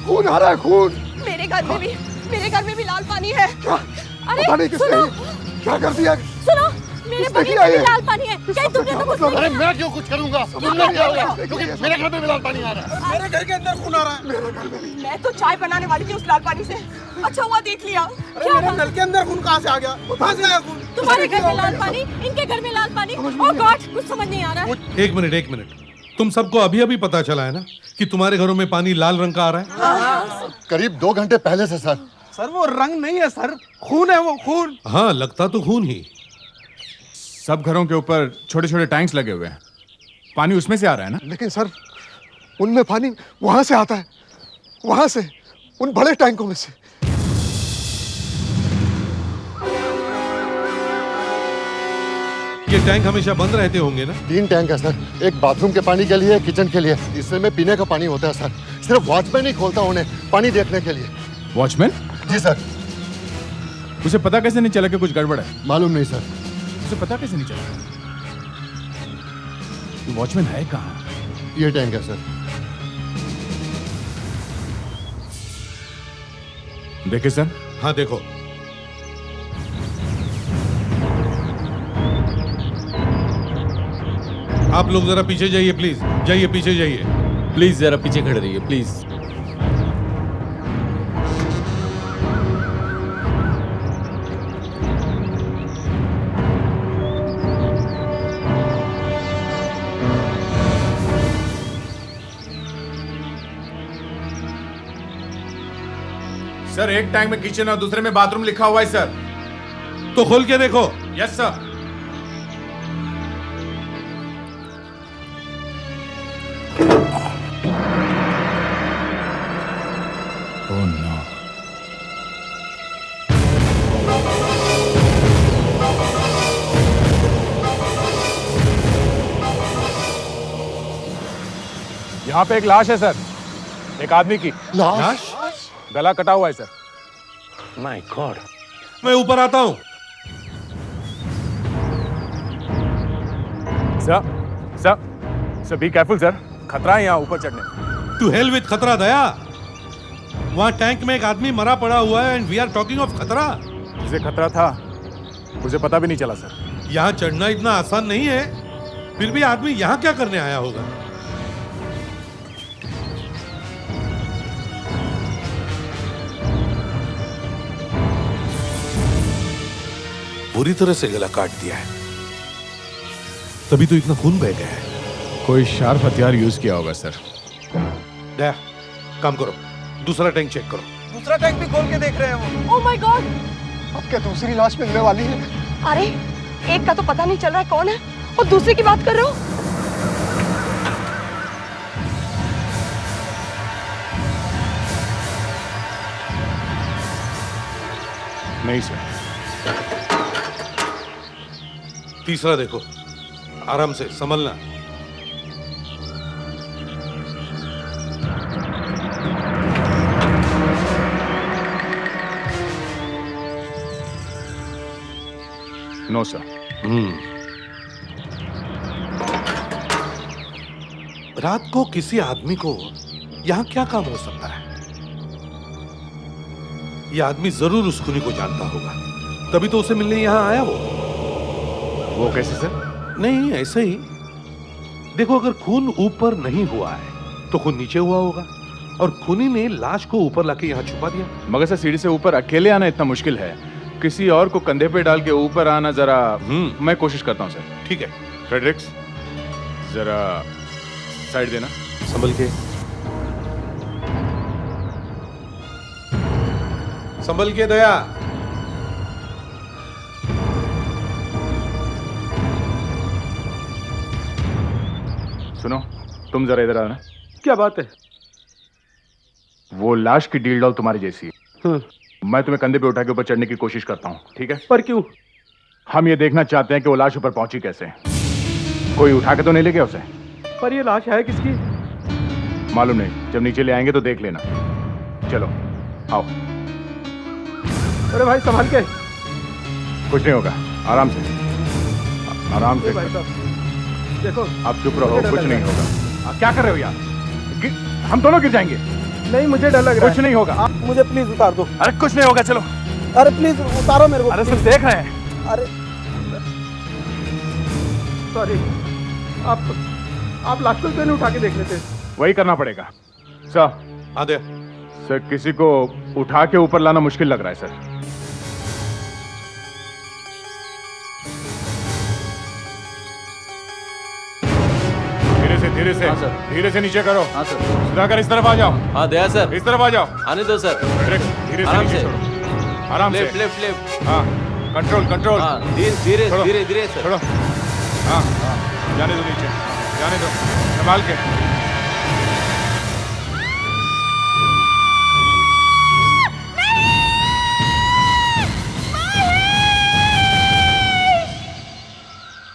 खून आ रहा है, खून। मेरे घर में भी लाल पानी है। क्या? अरे पता नहीं किसने क्या कर दिया। सुनो, मेरे बगल में भी लाल पानी है। क्या तुमने तो कुछ नहीं अरे किया? मैं क्यों कुछ करूंगा? तुमने क्या होगा? क्योंकि मेरे घर में भी लाल पानी आ रहा है। मेरे घर के अंदर खून आ रहा है। मैं तो चाय बनाने वाली थी उस लाल पानी से। अच्छा हुआ देख लिया। अरे मेरे नल के अंदर खून कहाँ से आ गया? कहाँ से आया खून? तुम्हारे घर में लाल पानी, इनके घर में लाल पानी। ओह गॉड, कुछ समझ नहीं आ रहा है। एक मिनट, तुम सबको अभी अभी पता चला है ना कि तुम्हारे घरों में पानी लाल रंग का आ रहा है? करीब 2 घंटे पहले से सर। सर वो रंग नहीं है सर, खून है वो, खून। हाँ, लगता तो खून ही। सब घरों के ऊपर छोटे छोटे टैंक्स लगे हुए हैं, पानी उसमें से आ रहा है ना। लेकिन सर, उनमें पानी वहां से आता है, वहां से, उन बड़े टैंकों में से। ये टैंक हमेशा बंद रहते होंगे ना? 3 टैंक है सर, एक बाथरूम के पानी के लिए, एक किचन के लिए। इससे में पीने का पानी होता है सर। सिर्फ वॉचमैन ही खोलता उन्हें पानी देखने के लिए। वॉचमैन? जी सर। उसे पता कैसे नहीं चला कि कुछ गड़बड़ है? मालूम नहीं सर। उसे पता कैसे नहीं चला? वॉचमैन है कहाँ? ये टैंक है सर। देखे सर? हाँ देखो। आप लोग जरा पीछे जाइए प्लीज, जाइए पीछे जाइए। प्लीज जरा पीछे खड़े रहिए प्लीज। सर, एक टैंक में किचन और दूसरे में बाथरूम लिखा हुआ है सर। तो खोल के देखो। Yes sir. Oh no. यहाँ पे एक लाश है सर, एक आदमी की। लाश? गला कटा हुआ है सर। My God. मैं ऊपर आता हूँ। सर बी केयरफुल सर, खतरा है यहाँ ऊपर चढ़ने। टू हेल विद खतरा दया। वहाँ टैंक में एक आदमी मरा पड़ा हुआ है and we are talking of खतरा। जिसे खतरा था मुझे पता भी नहीं चला सर। यहाँ चढ़ना इतना आसान नहीं है, फिर भी आदमी यहाँ क्या करने आया होगा? बुरी तरह से गला काट दिया है, तभी तो इतना खून बह गया है। कोई शार्प हथियार यूज किया होगा सर। दया, काम करो, दूसरा टैंक चेक करो। दूसरा टैंक भी खोल के देख रहे हैं वो। Oh my God. अब क्या दूसरी लाश मिलने वाली है? अरे एक का तो पता नहीं चल रहा है कौन है, और दूसरे की बात कर रहे हो। नहीं सर। तीसरा देखो, आराम से संभलना। No sir. रात को किसी आदमी को यहाँ क्या काम हो सकता है? यह आदमी जरूर उस खूनी को जानता होगा, तभी तो उसे मिलने यहाँ आया वो कैसे सर? नहीं, ऐसे ही। देखो, अगर खून ऊपर नहीं हुआ है तो खून नीचे हुआ होगा, और खूनी ने लाश को ऊपर लाके यहाँ छुपा दिया। मगर सर, सीढ़ी से ऊपर अकेले आना इतना मुश्किल है, किसी और को कंधे पे डाल के ऊपर आना जरा। मैं कोशिश करता हूँ सर। ठीक है। फ्रेडरिक्स, जरा साइड देना। संभल के, संभल के दया। सुनो, तुम जरा इधर आना। क्या बात है? वो लाश की डील डॉल तुम्हारी जैसी है। मैं तुम्हें कंधे पे उठा के ऊपर चढ़ने की कोशिश करता हूँ, ठीक है? पर क्यों? हम ये देखना चाहते हैं कि वो लाश ऊपर पहुंची कैसे। कोई उठा के तो नहीं ले गया उसे? पर ये लाश है किसकी? मालूम नहीं, जब नीचे ले आएंगे तो देख लेना। चलो आओ। अरे भाई संभाल के। कुछ नहीं होगा, आराम से, आराम से। भाई साहब देखो। आप चुप रहो, कुछ नहीं होगा। आप क्या कर रहे हो यार? हम दोनों गिर जाएंगे। नहीं मुझे डर लग रहा कुछ नहीं होगा। आप मुझे प्लीज उतार दो। अरे कुछ नहीं होगा, चलो। अरे प्लीज उतारो मेरे को। अरे सिर्फ देख रहे हैं। अरे है। सॉरी, आप लाश को क्यों नहीं उठा के देख लेते? वही करना पड़ेगा सर। हाँ दे। सर किसी को उठा के ऊपर लाना मुश्किल लग रहा है सर। धीरे से हाँ, सर। धीरे से नीचे करो। हाँ सर। सुधाकर इस तरफ आ जाओ। हाँ दया सर, इस तरफ आ जाओ। आने दो सर। धीरे से आराम नीचे से। छोड़ो। आराम से। Left left left. हाँ, कंट्रोल कंट्रोल। हाँ धीरे धीरे छोड़ो। धीरे धीरे सर। छोड़ो। हाँ जाने दो नीचे, जाने दो, संभाल के।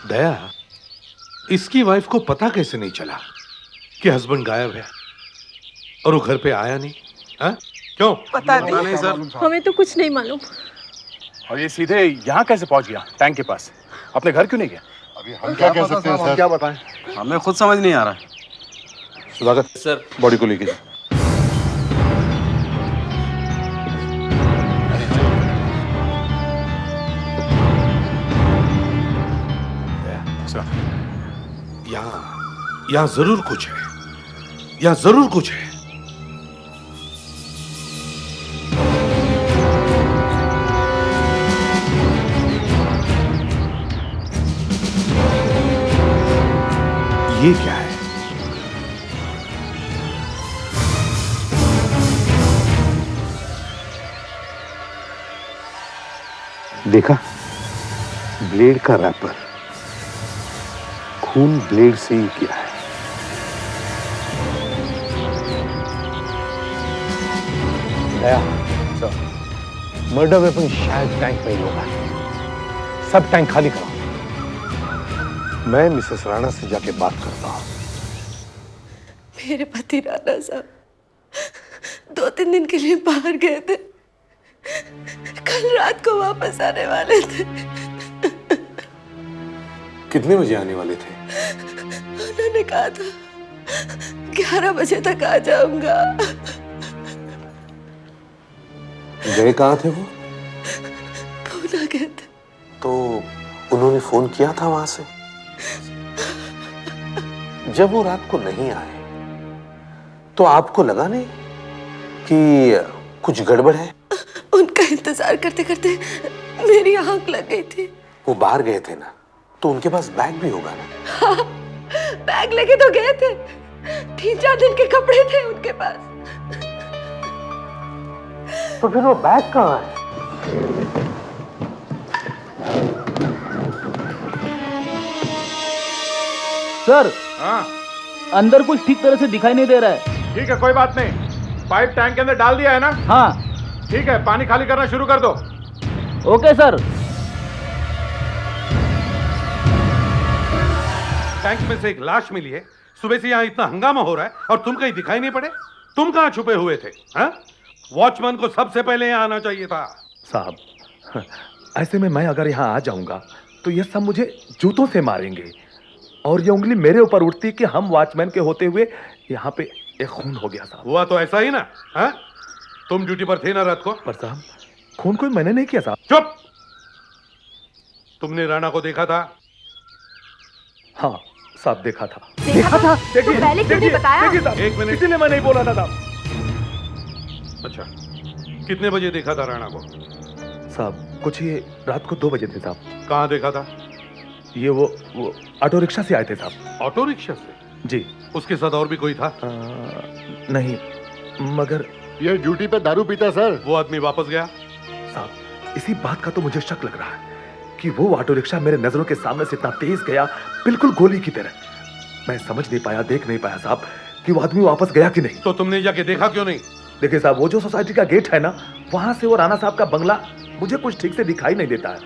दया, इसकी वाइफ को पता कैसे नहीं चला कि हस्बैंड गायब है और वो घर पे आया नहीं? हाँ? क्यों? पता नहीं सर। हमें तो कुछ नहीं मालूम। और ये सीधे यहाँ कैसे पहुँच गया टैंक के पास? अपने घर क्यों नहीं गया? अभी हम क्या कह सकते हैं सर? क्या बताएं? हमें खुद समझ नहीं आ रहा है। सुधाकर सर बॉडी को लेके यहाँ जरूर कुछ है, यहाँ जरूर कुछ है। ये क्या है? देखा, ब्लेड का रैपर, खून ब्लेड से ही किया है। दया, मर्डर वेपन शायद टैंक में ही होगा। सब टैंक खाली करो। मैं मिसेस राणा से जाके बात करता हूं। मेरे पति राणा साहब 2-3 दिन के लिए बाहर गए थे, कल रात को वापस आने वाले थे। कितने बजे आने वाले थे? उन्होंने कहा था 11 बजे तक आ जाऊंगा। गए कहाँ थे वो? पूना गए थे। तो उन्होंने फोन किया था वहां से? जब वो रात को नहीं आए तो आपको लगा नहीं कि कुछ गड़बड़ है? उनका इंतजार करते करते मेरी आंख लग गई थी। वो बाहर गए थे ना, तो उनके पास बैग भी होगा ना? हाँ, बैग लेके तो गए थे, 3-4 दिन के कपड़े थे उनके पास। तो फिर वो बैग कहाँ है? सर, हाँ अंदर कुछ ठीक तरह से दिखाई नहीं दे रहा है। ठीक है, कोई बात नहीं। पाइप टैंक के अंदर डाल दिया है ना? हाँ ठीक है, पानी खाली करना शुरू कर दो। Okay sir. टैंक में से एक लाश मिली है। सुबह से यहाँ इतना हंगामा हो रहा है और तुम कहीं दिखाई नहीं पड़े। तुम कहाँ छुपे हुए थे? हाँ? वॉचमैन को सबसे पहले यहाँ आना चाहिए था। साहब, ऐसे में मैं अगर यहाँ आ जाऊंगा तो ये सब मुझे जूतों से मारेंगे और ये उंगली मेरे ऊपर उठती कि हम वॉचमैन के होते हुए यहाँ पे एक खून हो गया। साहब हुआ तो ऐसा ही ना? हाँ? तुम ड्यूटी पर थे ना रात को? पर साहब, खून कोई मैंने नहीं किया साहब। चुप! तुमने राणा को देखा था? हाँ साहब, देखा था। देखा था? तो पहले क्यों नहीं बताया? देखिए साहब, एक मिनट। इसीलिए मैं नहीं बोला था साहब। अच्छा, कितने बजे देखा था राणा को? साहब कुछ ये रात को 2 बजे थे साहब। कहाँ देखा था? ये वो ऑटो रिक्शा से आए थे साहब। ऑटो रिक्शा से? जी। उसके साथ और भी कोई था? नहीं, मगर ये ड्यूटी पे दारू पीता सर। वो आदमी वापस गया? साहब इसी बात का तो मुझे शक लग रहा है कि वो ऑटो रिक्शा मेरे नजरों के सामने से इतना तेज गया, बिल्कुल गोली की तरह। मैं समझ नहीं पाया, देख नहीं पाया साहब कि वो आदमी वापस गया कि नहीं। तो तुमने जाके देखा क्यों नहीं? देखिए साहब, वो जो सोसाइटी का गेट है ना, वहां से वो राणा साहब का बंगला मुझे कुछ ठीक से दिखाई नहीं देता है,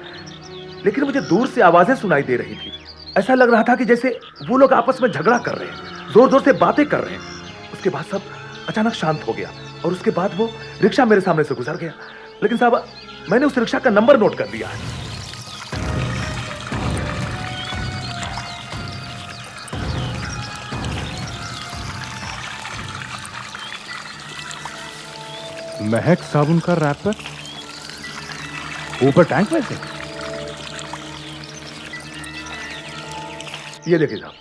लेकिन मुझे दूर से आवाजें सुनाई दे रही थी। ऐसा लग रहा था कि जैसे वो लोग आपस में झगड़ा कर रहे हैं, जोर जोर से बातें कर रहे हैं। उसके बाद सब अचानक शांत हो गया और उसके बाद वो रिक्शा मेरे सामने से गुजर गया। लेकिन साहब, मैंने उस रिक्शा का नंबर नोट कर लिया है। महक साबुन का रैपर ऊपर टैंक में से। ये देखिए साहब,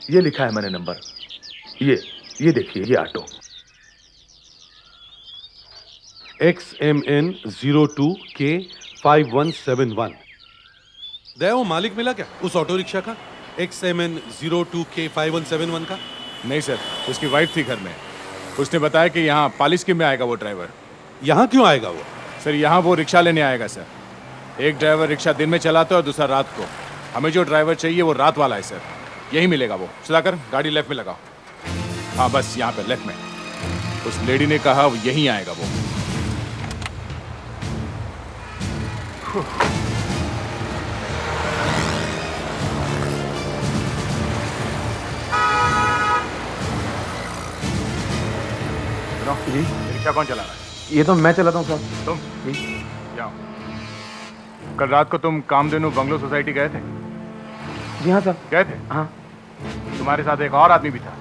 ये लिखा है मैंने नंबर। ये देखिए, ये ऑटो। XMN 02K5171। दया, वो मालिक मिला क्या उस ऑटो रिक्शा का? XMN 02K5171 का? नहीं सर, उसकी वाइफ थी घर में। उसने बताया कि यहाँ पालिस्की में आएगा वो ड्राइवर। यहाँ क्यों आएगा वो? सर यहाँ वो रिक्शा लेने आएगा सर। एक ड्राइवर रिक्शा दिन में चलाता है और दूसरा रात को। हमें जो ड्राइवर चाहिए वो रात वाला है सर। यही मिलेगा वो। सुधाकर, गाड़ी लेफ्ट में लगाओ। हाँ बस यहाँ पे लेफ्ट में। उस लेडी ने कहा वो यहीं आएगा वो। जी, रिक्शा कौन चला रहा है? ये तो मैं चलाता हूँ साहब। तुम? जाओ। कल रात को तुम कामधेनु बंगलो सोसाइटी गए थे? जी हाँ साहब। गए थे? हाँ तुम्हारे साथ एक और आदमी भी था?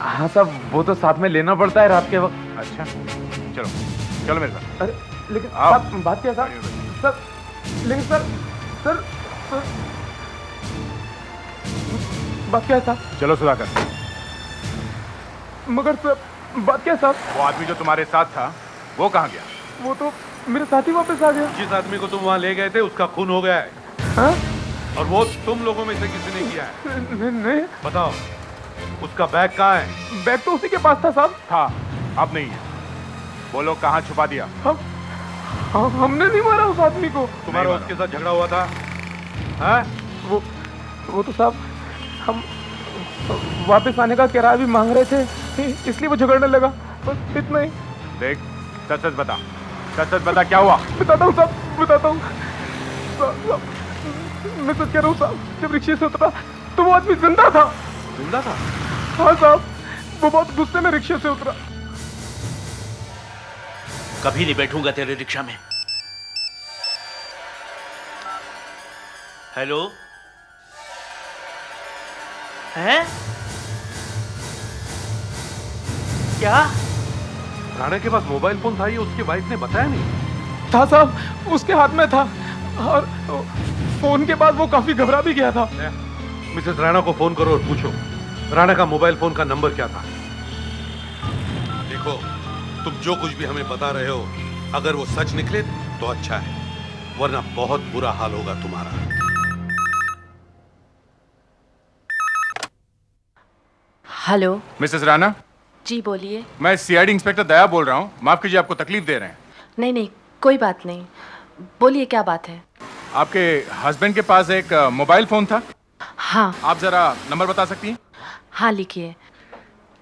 हाँ साहब, वो तो साथ में लेना पड़ता है रात के वक्त। अच्छा, चलो चलो मेरे साथ। अरे लेकिन आओ। बात क्या साहब? सर लेकिन सर बात क्या है साहब? चलो सुधाकर। मगर सर बात क्या है साहब? वो आदमी जो तुम्हारे साथ था वो कहाँ गया? वो तो मेरे साथ ही वापस आ गया। जिस आदमी को तुम वहाँ ले गए थे उसका खून हो गया है। हाँ? और वो तुम लोगों में से किसी ने किया है? नहीं, बताओ, उसका बैग कहाँ है? बैग तो उसी के पास था साहब। था, अब नहीं है। बोलो कहाँ छुपा दिया? हमने नहीं मारा उस आदमी को। तुम्हारा नहीं उसके साथ झगड़ा हुआ था? हाँ? वो तो साहब हम वापस आने का किराया भी मांग रहे थे, इसलिए वो झगड़ने लगा, बस इतना ही। देख, सच सच बता, सच सच बता क्या हुआ? बताता हूँ साहब, बताता हूँ। मैं सच कह रहा हूँ साहब, जब रिक्शे से उतरा तो वो आदमी जिंदा था। जिंदा था? हाँ साहब, वो बहुत गुस्से में रिक्शे से उतरा। कभी नहीं बैठूंगा तेरे रिक्शा में। हेलो, हैं? क्या? राणा के पास मोबाइल फोन था, ये उसकी वाइफ ने बताया नहीं? था साहब, उसके हाथ में था, और फोन के बाद वो काफी घबरा भी गया था। मिसेस राणा को फोन करो और पूछो राणा का मोबाइल फोन का नंबर क्या था। देखो, तुम जो कुछ भी हमें बता रहे हो, अगर वो सच निकले तो अच्छा है, वरना बहुत बुरा हाल होगा तुम्हारा। हेलो। मिसेस राणा? जी बोलिए। मैं सीआईडी इंस्पेक्टर दया बोल रहा हूँ। माफ कीजिए, आपको तकलीफ दे रहे हैं। नहीं नहीं, कोई बात नहीं, बोलिए क्या बात है। आपके हस्बैंड के पास एक मोबाइल फोन था? हाँ। आप जरा नंबर बता सकती हैं? हाँ लिखिए,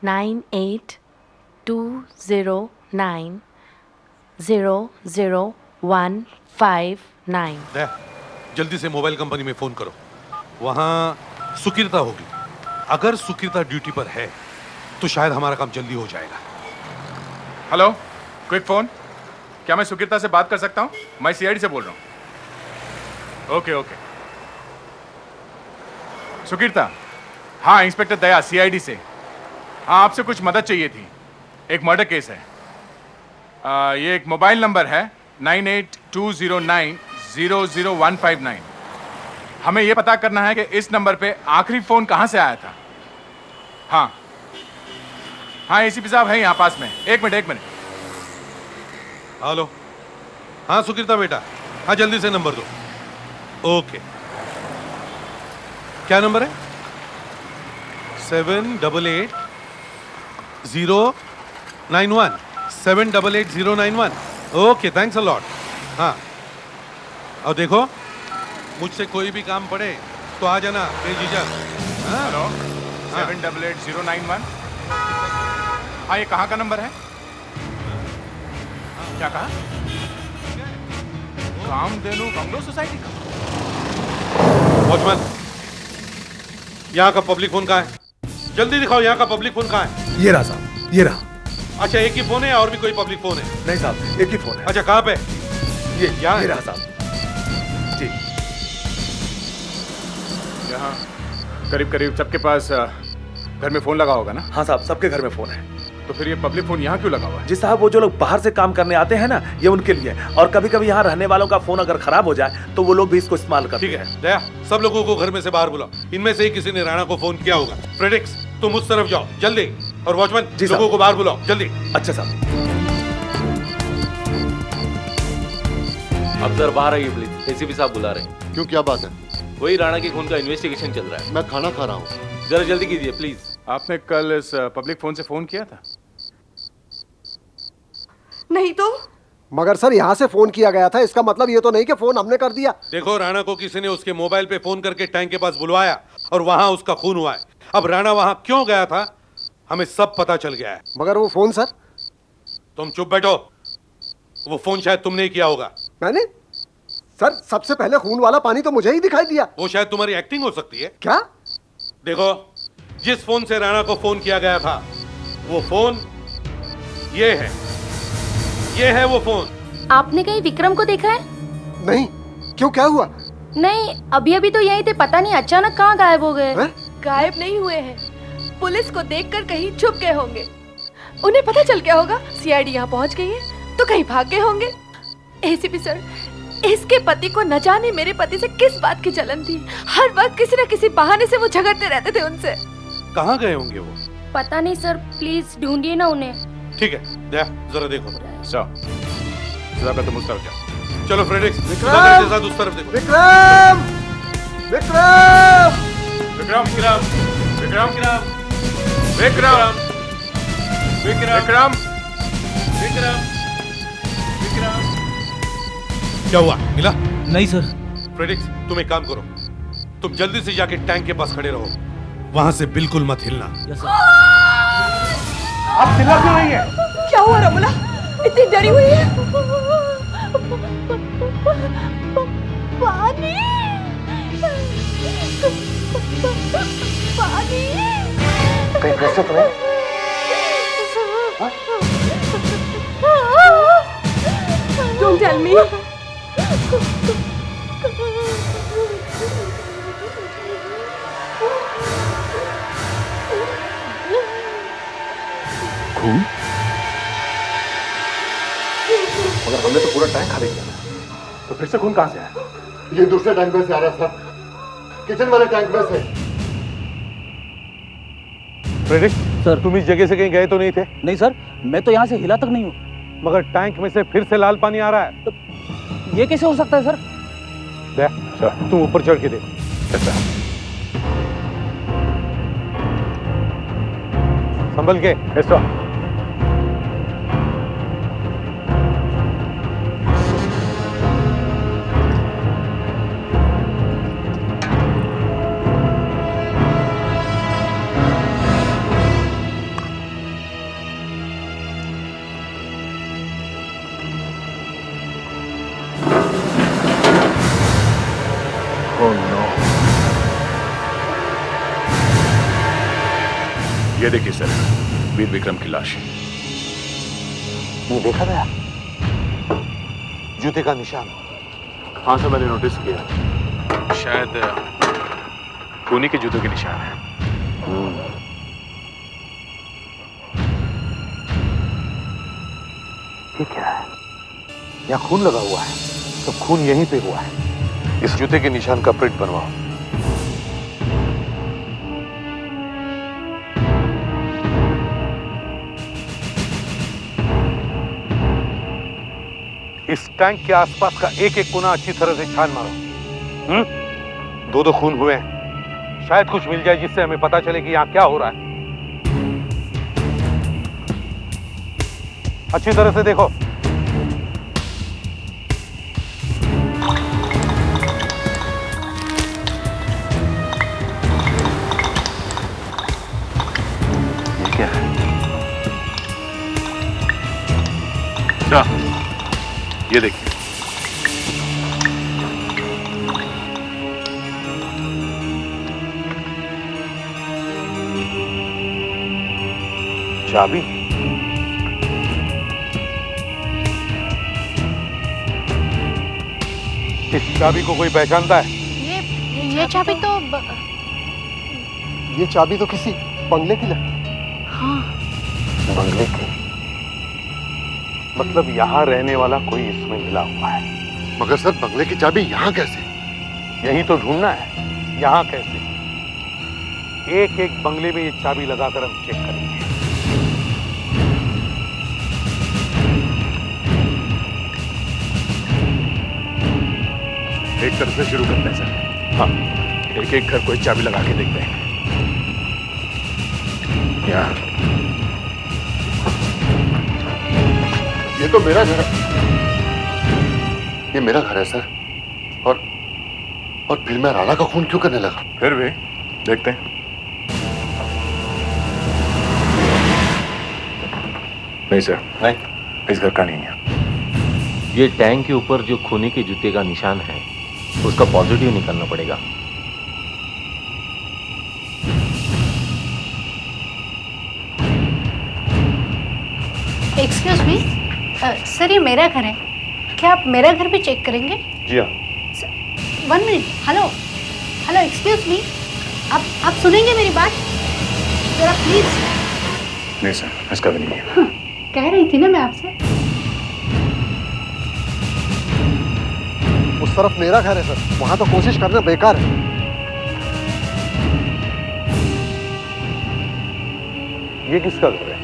9820090159। दया, जल्दी से मोबाइल कंपनी में फोन करो, वहां सुकीर्ता होगी। अगर सुकीर्ता ड्यूटी पर है तो शायद हमारा काम जल्दी हो जाएगा। Hello, quick phone. क्या मैं सुकीर्ता से बात कर सकता हूँ? मैं सीआईडी से बोल रहा हूँ। Okay okay. सुकीर्ता? हाँ, इंस्पेक्टर दया, सीआईडी से। हाँ, आपसे कुछ मदद चाहिए थी। एक मर्डर केस है। ये एक मोबाइल नंबर है 9820900159। हमें यह पता करना है कि इस नंबर पे आखिरी फोन कहाँ से आया था। हाँ हाँ, एसीपी साहब है यहाँ पास में। एक मिनट। हेलो, हाँ सुकीर्ता बेटा, हाँ जल्दी से नंबर दो। ओके, क्या नंबर है? 788091 788091। Okay, thanks a lot. हाँ, और देखो, मुझसे कोई भी काम पड़े तो आ जाना बेझिझक। हेलो, 788091। हाँ, ये कहाँ का नंबर है? क्या कहा? कामधेनु बंगलो सोसाइटी का? वॉचमैन, यहाँ का पब्लिक फोन कहाँ है? जल्दी दिखाओ, यहाँ का पब्लिक फोन कहाँ है? ये रहा साहब, ये रहा। अच्छा, एक ही फोन है और भी कोई पब्लिक फोन है? नहीं साहब, एक ही फोन है। अच्छा, कहाँ पे? ये यहाँ रहा साहब जी। यहाँ करीब करीब सबके पास घर में फोन लगा होगा ना? हाँ साहब, सबके घर में फोन है। तो फिर ये पब्लिक फोन यहाँ क्यों लगा हुआ है? जी साहब, वो जो लोग बाहर से काम करने आते हैं ना, ये उनके लिए है। और कभी कभी यहाँ रहने वालों का फोन अगर खराब हो जाए तो वो लोग भी इसको इस्तेमाल करते हैं। ठीक है दया, सब लोगों को घर में से बाहर बुलाओ। इनमें से ही किसी ने राणा को फोन किया होगा। फ्रेडिक्स, तुम उस तरफ जाओ जल्दी, और वॉचमैन लोगों को बाहर बुलाओ जल्दी। अच्छा साहब। अब सर बाहर आइए प्लीज, एसीपी साहब बुला रहे हैं। क्यों, क्या बात है? वही राणा के खून का इन्वेस्टिगेशन चल रहा है। मैं खाना खा रहा हूँ, जरा जल्दी कीजिए प्लीज। आपने कल इस पब्लिक फोन से फोन किया था? नहीं तो मगर सर यहाँ से फोन किया गया था, इसका मतलब ये तो नहीं कि फोन हमने कर दिया। देखो, राणा को किसी ने उसके मोबाइल पे फोन करके टैंक के पास बुलवाया और वहां उसका खून हुआ है। अब राणा वहां क्यों गया था हमें सब पता चल गया है। मगर वो फोन सर? तुम चुप बैठो, वो फोन शायद तुमने ही किया होगा। मैंने? सर सबसे पहले खून वाला पानी तो मुझे ही दिखाई दिया। वो शायद तुम्हारी एक्टिंग हो सकती है। क्या? देखो, जिस फोन से राणा को फोन किया गया था वो फोन ये है वो फोन। आपने कहीं विक्रम को देखा है? नहीं। क्यों, क्या हुआ? नहीं, अभी अभी तो यहीं थे, पता नहीं अचानक कहाँ गायब हो गए। गायब नहीं हुए हैं, पुलिस को देखकर कहीं छुप गए होंगे। उन्हें पता चल गया होगा सीआईडी यहाँ पहुँच गई है, तो कहीं भाग गए होंगे। एसीपी सर, इसके पति को न जाने मेरे पति से किस बात की जलन थी। हर वक्त किसी न किसी बहाने से वो झगड़ते रहते थे उनसे। कहाँ गए होंगे वो? पता नहीं सर, प्लीज ढूंढिए ना उन्हें। ठीक है दया, जरा देखो। तुम उस तरफ जाओ। चलो फ्रेडिक्स, विक्रम! के साथ उस तरफ देखो। विक्रम! विक्रम! विक्रम! विक्रम! विक्रम! विक्रम! विक्रम! विक्रम! विक्रम! क्या हुआ, मिला? नहीं सर। फ्रेडिक्स, तुम एक काम करो, तुम जल्दी से जाके टैंक के पास खड़े रहो, वहां से बिल्कुल मत हिलना। आप चिल्ला क्यों रही है? क्या हुआ रमला, इतनी डरी हुई है? पानी, पानी। कहीं कैसे तो नहीं? Don't tell me. खून? मगर हमने तो पूरा टैंक खाली किया, तो फिर से खून कहां से आया? ये दूसरे टैंक में से आ रहा सर, किचन वाले टैंक में से। फ्रेडिक सर, तुम इस जगह से कहीं गए तो नहीं थे? नहीं सर, मैं तो यहाँ से हिला तक नहीं हूँ। मगर टैंक में से फिर से लाल पानी आ रहा है। तो ये कैसे हो सकता है सर? तुम ऊपर चढ़ के देखो। संभल के। ऐसा ये देखिए सर, वीर विक्रम की लाश। ये देखा गया जूते का निशान। हाँ सर, मैंने नोटिस किया, शायद खूनी के जूतों के निशान है। ये क्या है? यहाँ खून लगा हुआ है, तो खून यहीं पे हुआ है। इस जूते के निशान का प्रिंट बनवाओ। इस टैंक के आसपास का एक एक कोना अच्छी तरह से छान मारो। दो खून हुए हैं, शायद कुछ मिल जाए जिससे हमें पता चले कि यहाँ क्या हो रहा है। अच्छी तरह से देखो। ये क्या है? ये देखिए, चाबी। इस चाबी को कोई पहचानता है? ये चाबी तो ये चाबी तो किसी बंगले की लग। हाँ। बंगले की, मतलब यहाँ रहने वाला कोई इसमें मिला हुआ है। मगर सर बंगले की चाबी यहाँ कैसे? यही तो ढूंढना है, यहाँ कैसे। एक एक बंगले में ये चाबी लगाकर हम चेक करेंगे। एक तरफ से शुरू करते हैं सर। हाँ, एक एक घर को एक चाबी लगा के देखते हैं। यहाँ ये तो मेरा घर है, ये मेरा घर है सर। और फिर मैं राणा का खून क्यों करने लगा? फिर भी देखते हैं। नहीं सर, नहीं, इस घर का नहीं है। ये टैंक के ऊपर जो खूनी के जूते का निशान है उसका पॉजिटिव निकालना पड़ेगा। एक्सक्यूज मी सर, ये मेरा घर है, क्या आप मेरा घर भी चेक करेंगे? जी हाँ। 1 minute. Hello hello, excuse me, आप सुनेंगे मेरी बात जरा प्लीज? नहीं सर, इसका भी नहीं है। कह रही थी ना मैं आपसे। उस तरफ मेरा घर है सर, वहां तो कोशिश करना बेकार है। ये किसका घर है?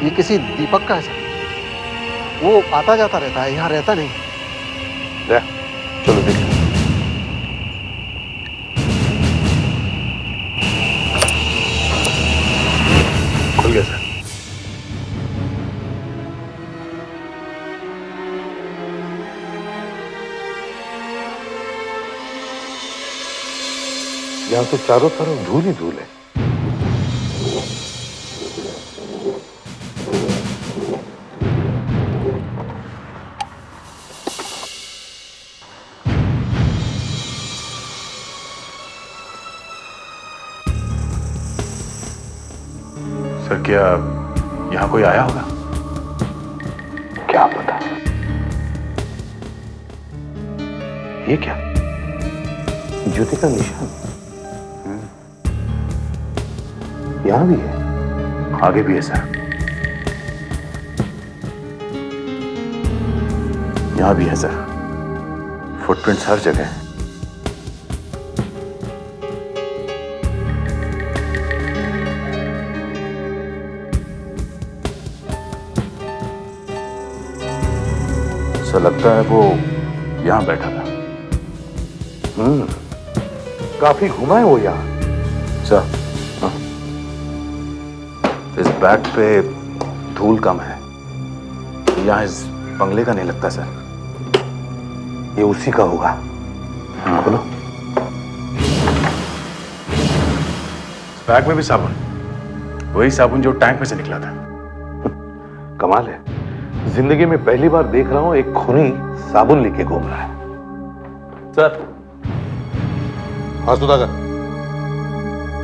ये किसी दीपक का है सर, वो आता जाता रहता है, यहाँ रहता नहीं। चलो देख। खुल गया सर। यहाँ तो चारों तरफ धूल ही धूल है। सर क्या यहाँ कोई आया होगा? क्या पता। ये क्या? जूते का निशान यहां भी है, आगे भी है सर। यहाँ भी है सर। फुटप्रिंट्स हर जगह है। सर लगता है वो यहां बैठा था। काफी घुमा है वो यहाँ। सर इस बैग पे धूल कम है, यहाँ इस बंगले का नहीं लगता सर। ये उसी का होगा। बोलो। बैग में भी साबुन, वही साबुन जो टैंक में से निकला था। कमाल है, जिंदगी में पहली बार देख रहा हूं एक खूनी साबुन लेके घूम रहा है। सर। हाँ सुधाकर।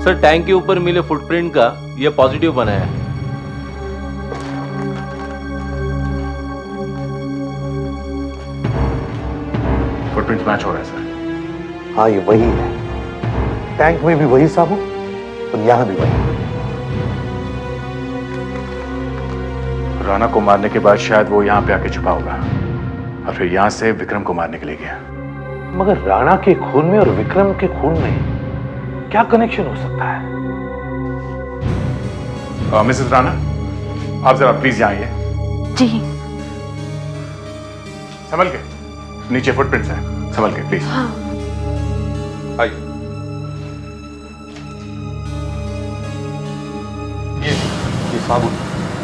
सर टैंक के ऊपर मिले फुटप्रिंट का यह पॉजिटिव बनाया है। फुटप्रिंट मैच हो रहा है सर। हाँ ये वही है, टैंक में भी वही साबुन और यहां भी वही। राणा को मारने के बाद शायद वो यहाँ पे आके छुपा होगा और फिर यहाँ से विक्रम को मारने के लिए गया। मगर राणा के खून में और विक्रम के खून में क्या कनेक्शन हो सकता है? मिसेस राणा, आप जरा प्लीज यहाँ आइए। जी। संभल के, नीचे फुटप्रिंट्स है, संभल के प्लीज। हाँ। आइए।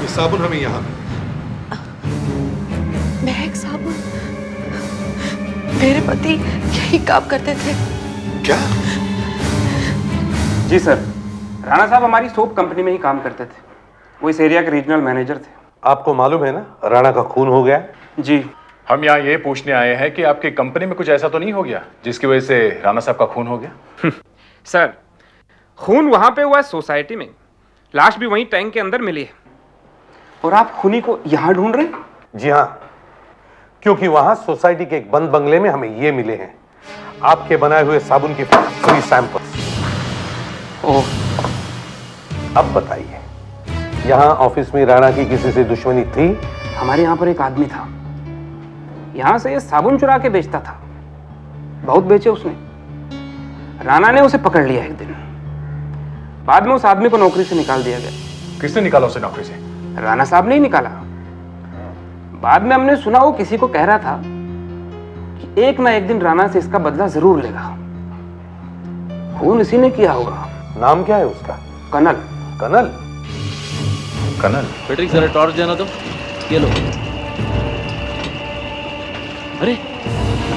ये साबुन हमें यहाँ महक साबुन, मेरे पति यही काम करते थे। क्या? जी सर, राणा साहब हमारी सोप कंपनी में ही काम करते थे। वो इस एरिया के रीजनल मैनेजर थे। आपको मालूम है ना राणा का खून हो गया? जी। हम यहाँ ये पूछने आए हैं कि आपकी कंपनी में कुछ ऐसा तो नहीं हो गया जिसकी वजह से राणा साहब का खून हो गया? सर खून वहां पे हुआ है सोसाइटी में, लाश भी वहीं टैंक के अंदर मिली है। और आप खूनी को यहाँ ढूंढ रहे हैं? जी हाँ, क्योंकि वहां सोसाइटी के एक बंद बंगले में हमें ये मिले हैं, आपके बनाए हुए साबुन के फ्री सैंपल्स। ओह। अब बताइए यहाँ ऑफिस में राणा की किसी से दुश्मनी थी? हमारे यहाँ पर एक आदमी था, यहाँ से ये साबुन चुरा के बेचता था। बहुत बेचे उसने। राणा ने उसे पकड़ लिया एक दिन। बाद में उस आदमी को नौकरी से निकाल दिया गया। किसने निकाला उसे नौकरी से? राणा साहब ने ही निकाला। बाद में हमने सुना वो किसी को कह रहा था कि एक ना एक दिन राणा से इसका बदला जरूर लेगा। खून इसी ने किया होगा। नाम क्या है उसका? कनल। कनल? कनल? पेट्रिक जरा टॉर्च देना तो। ये लो। अरे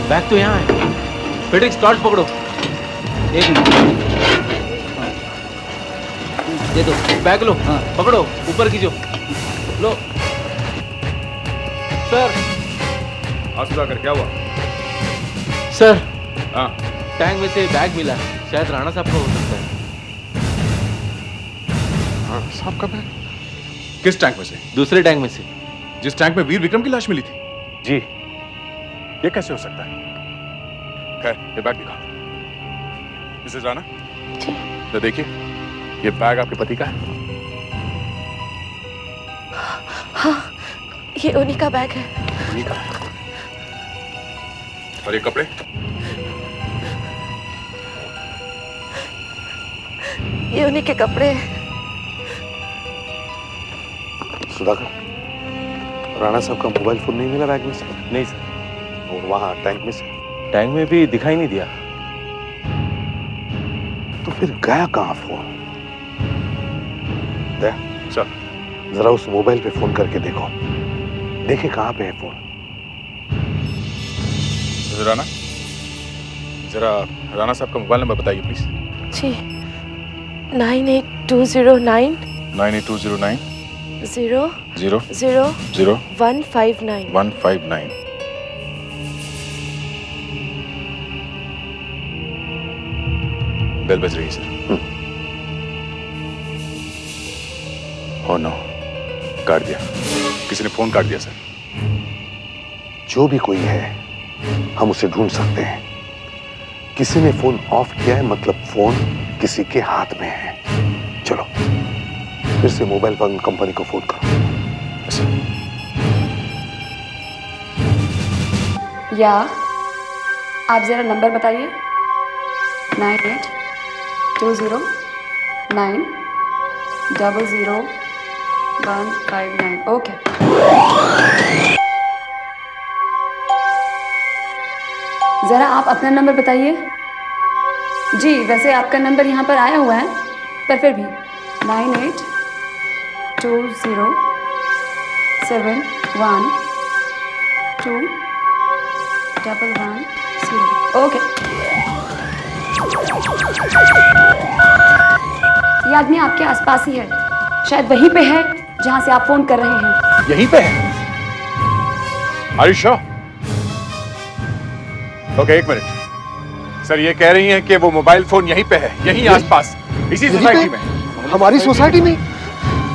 बैग तो यहाँ है। पेट्रिक टॉर्च पकड़ो। एक मिनट। ये दो बैग लो। हाँ पकड़ो, ऊपर खींचो। लो सर। सुधाकर क्या हुआ? सर हाँ टैंक में से बैग मिला, शायद राणा साहब का हो सकता है। राणा साहब का बैग? किस टैंक में से? दूसरे टैंक में से, जिस टैंक में वीर विक्रम की लाश मिली थी। जी। ये कैसे हो सकता है? खैर ये बैग दिखा। मिसेस राणा तो देखिए, ये बैग आपके पति का है। हाँ ये उन्हीं का बैग है। उन्हीं का। और ये कपड़े? ये उन्हीं के कपड़े हैं। सुधाकर, राणा साहब का मोबाइल फोन नहीं मिला बैग में से? नहीं सर। और वहां टैंक में से? टैंक में भी दिखाई नहीं दिया। तो फिर गया कहां फोन? दे सर जरा उस मोबाइल पे फोन करके देखो, देखे कहां पे है फोन। राणा, जरा राणा साहब का मोबाइल नंबर बताइए प्लीज। जी 98209 98209 0 0 0 0 159 159। बेल बज रही है सर। ओह नो, काट दिया, किसी ने फोन काट दिया सर। जो भी कोई है हम उसे ढूंढ सकते हैं। किसी ने फोन ऑफ किया है, मतलब फोन किसी के हाथ में है। चलो फिर से मोबाइल फोन कंपनी को फोन करो। या आप जरा नंबर बताइए। 9820900159। ओके। जरा आप अपना नंबर बताइए। जी वैसे आपका नंबर यहाँ पर आया हुआ है, पर फिर भी 9820712110। ओके। ये आदमी आपके आसपास ही है, शायद वहीं पे है जहां से आप फोन कर रहे हैं। यहीं पे है? Are you sure? ओके एक मिनट सर, ये कह रही हैं कि वो मोबाइल फोन यहीं पे है, यहीं आसपास, इसी सोसाइटी में। हमारी सोसाइटी में?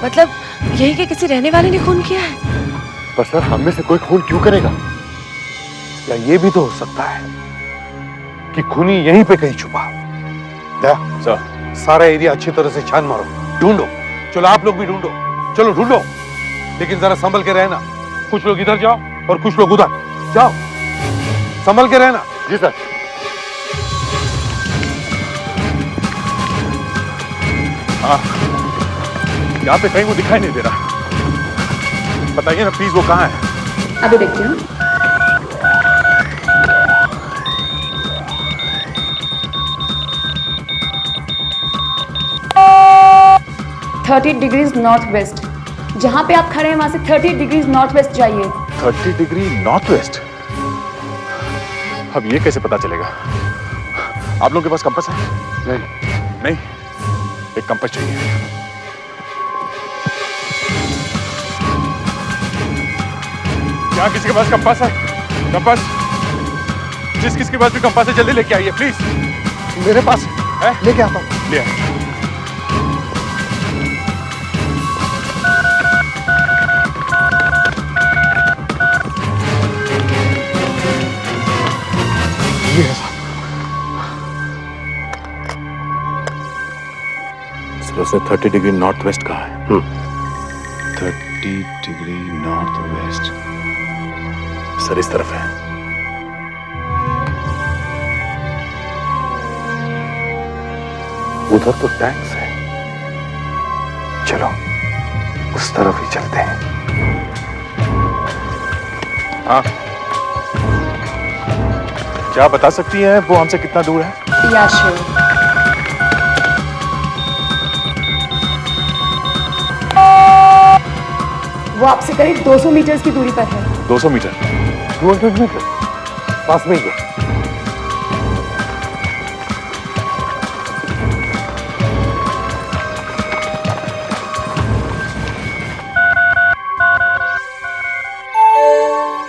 मतलब यही के किसी रहने वाले ने खून किया है? पर सर हम में से कोई खून क्यों करेगा? या ये भी तो हो सकता है कि खूनी यहीं पे कहीं छुपा। दया सर सारा एरिया अच्छी तरह से छान मारो, ढूंढो। चलो आप लोग भी ढूंढो, चलो ढूंढो, लेकिन जरा संभल के रहना। कुछ लोग इधर जाओ और कुछ लोग उधर जाओ, संभल के रहना। जी सर। हाँ यहाँ पे कहीं वो दिखाई नहीं दे रहा, बताइए ना प्लीज वो कहाँ है? अभी देखती हूँ। $30 नॉर्थ वेस्ट, जहां पे आप खड़े हैं वहां से 30 डिग्रीज नॉर्थ वेस्ट जाइए। 30 डिग्री नॉर्थ वेस्ट? अब ये कैसे पता चलेगा? आप लोगों के पास कंपास है? नहीं, एक कंपास चाहिए। क्या किसी के पास कंपास है? कंपास? जिस किसके पास भी कंपास है जल्दी लेके आइए प्लीज। मेरे पास है, लेके आता हूँ। ले ये है सर। उसने 30 डिग्री नॉर्थ वेस्ट कहा है। 90 डिग्री नॉर्थ वेस्ट। सर इस तरफ है। उधर तो टैंक्स है, चलो उस तरफ ही चलते हैं। हाँ, क्या बता सकती हैं वो हमसे कितना दूर है? या श्योर। वो आपसे करीब 200 मीटर की दूरी पर है। 200 मीटर? 200 मीटर पास में ही है।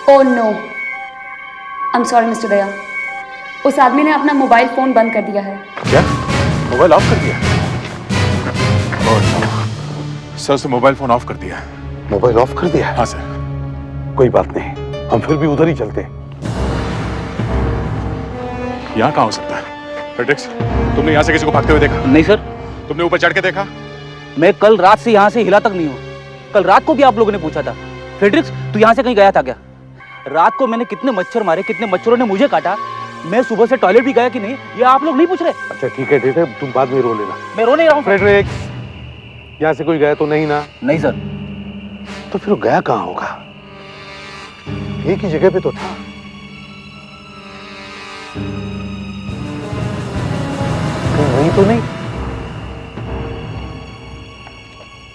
Oh no, I am sorry mister Daya, उस आदमी ने अपना मोबाइल फोन बंद कर दिया है। क्या? मोबाइल ऑफ कर दिया? ओह नो, सर उसने मोबाइल फोन ऑफ कर दिया। मोबाइल ऑफ कर दिया? हाँ सर। कोई बात नहीं, हम फिर भी उधर ही चलते हैं। यहाँ कहाँ हो सकता है? फ्रेडरिक्स, तुमने यहाँ से किसी को भागते हुए देखा? नहीं सर। तुमने ऊपर चढ़ के देखा? मैं कल रात से यहाँ से हिला तक नहीं हूँ। कल रात को भी आप लोगों ने पूछा था, फ्रेडरिक्स तू यहाँ से कहीं गया था क्या? रात को मैंने कितने मच्छर मारे, कितने मच्छरों ने मुझे काटा, मैं सुबह से टॉयलेट भी गया कि नहीं, ये आप लोग नहीं पूछ रहे। अच्छा ठीक है, तुम बाद में रो लेना। मैं रो नहीं रहा हूँ। फ्रेडरिक्स, यहाँ से कोई गया तो नहीं ना? नहीं सर। तो फिर वो गया कहाँ होगा? एक ही जगह पे तो था। नहीं तो नहीं।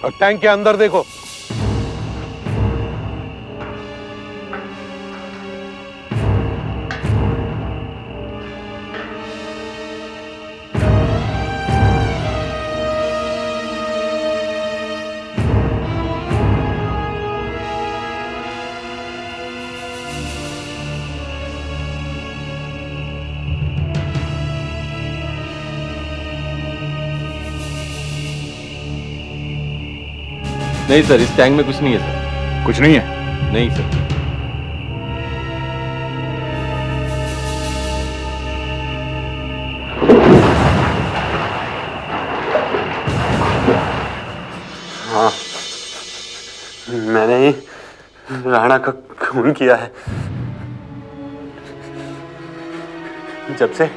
और टैंक के अंदर देखो। नहीं सर, इस टैंक में कुछ नहीं है सर। कुछ नहीं है? नहीं सर। हाँ, मैंने ही राणा का खून किया है। जब से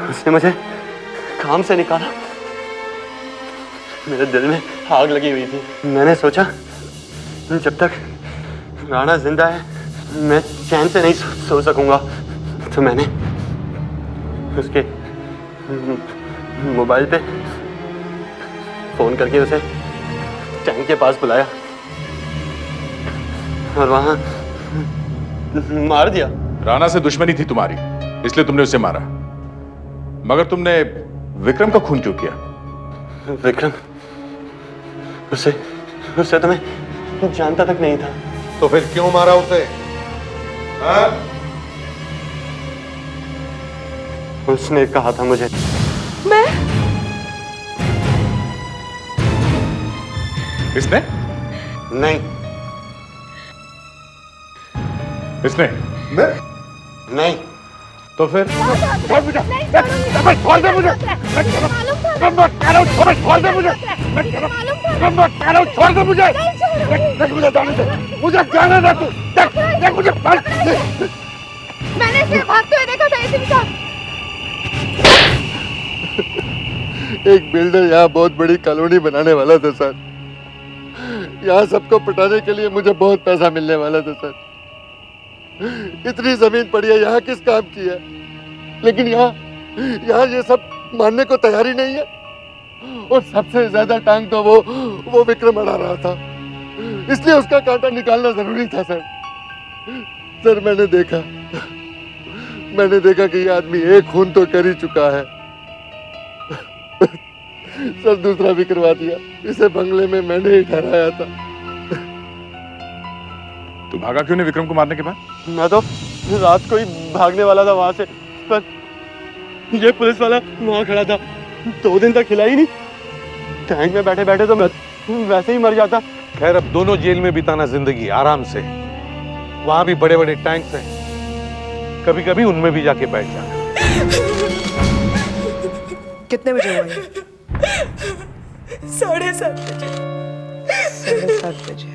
उसने मुझे काम से निकाला, मेरे दिल में आग लगी हुई थी। मैंने सोचा जब तक राणा जिंदा है मैं चैन से नहीं सो सकूंगा, तो मैंने उसके मोबाइल पे फोन करके उसे टैंक के पास बुलाया और वहां मार दिया। राणा से दुश्मनी थी तुम्हारी, इसलिए तुमने उसे मारा, मगर तुमने विक्रम का खून क्यों किया? विक्रम, उससे तो मैं जानता तक नहीं था। तो फिर क्यों मारा उसे? हाँ? उसने कहा था मुझे। मैं? इसने? नहीं। इसने? मैं? नहीं। तो फिर? छोड़ दे मुझे। छोड़ दे मुझे। मुझे जाने दे। मुझे जाने दे तू। देख मुझे। मैंने इसे भागते हुए देखा था इसी का। एक बिल्डर यहाँ बहुत बड़ी कॉलोनी बनाने वाला था सर। यहाँ सबको पटाने के लिए मुझे बहुत पैसा मिलने वाला था सर। इतनी जमीन पड़ी है, यहाँ किस काम की है? लेकिन यहाँ ये सब मानने को तैयारी नहीं है। और सबसे ज्यादा टांग तो वो विक्रम अड़ा रहा था, इसलिए उसका कांटा निकालना जरूरी था सर। सर मैंने देखा कि ये आदमी एक खून तो कर ही चुका है। सर दूसरा भी करवा दिया। इसे बंगले में मैंने ही ठहराया था। तू भागा क्यों नहीं विक्रम को मारने के बाद? मैं तो रात को ही भागने वाला था वहां से, पर ये पुलिस वाला वहां खड़ा था। 2 दिन तक हिला ही नहीं। टैंक में बैठे बैठे तो मैं वैसे ही मर जाता। खैर अब दोनों जेल में बिताना जिंदगी आराम से। वहां भी बड़े बड़े टैंक्स हैं, कभी कभी उनमें भी जाके बैठ जाना। कितने बजे हुआ ये? 7:30 बजे। 7:30 बजे।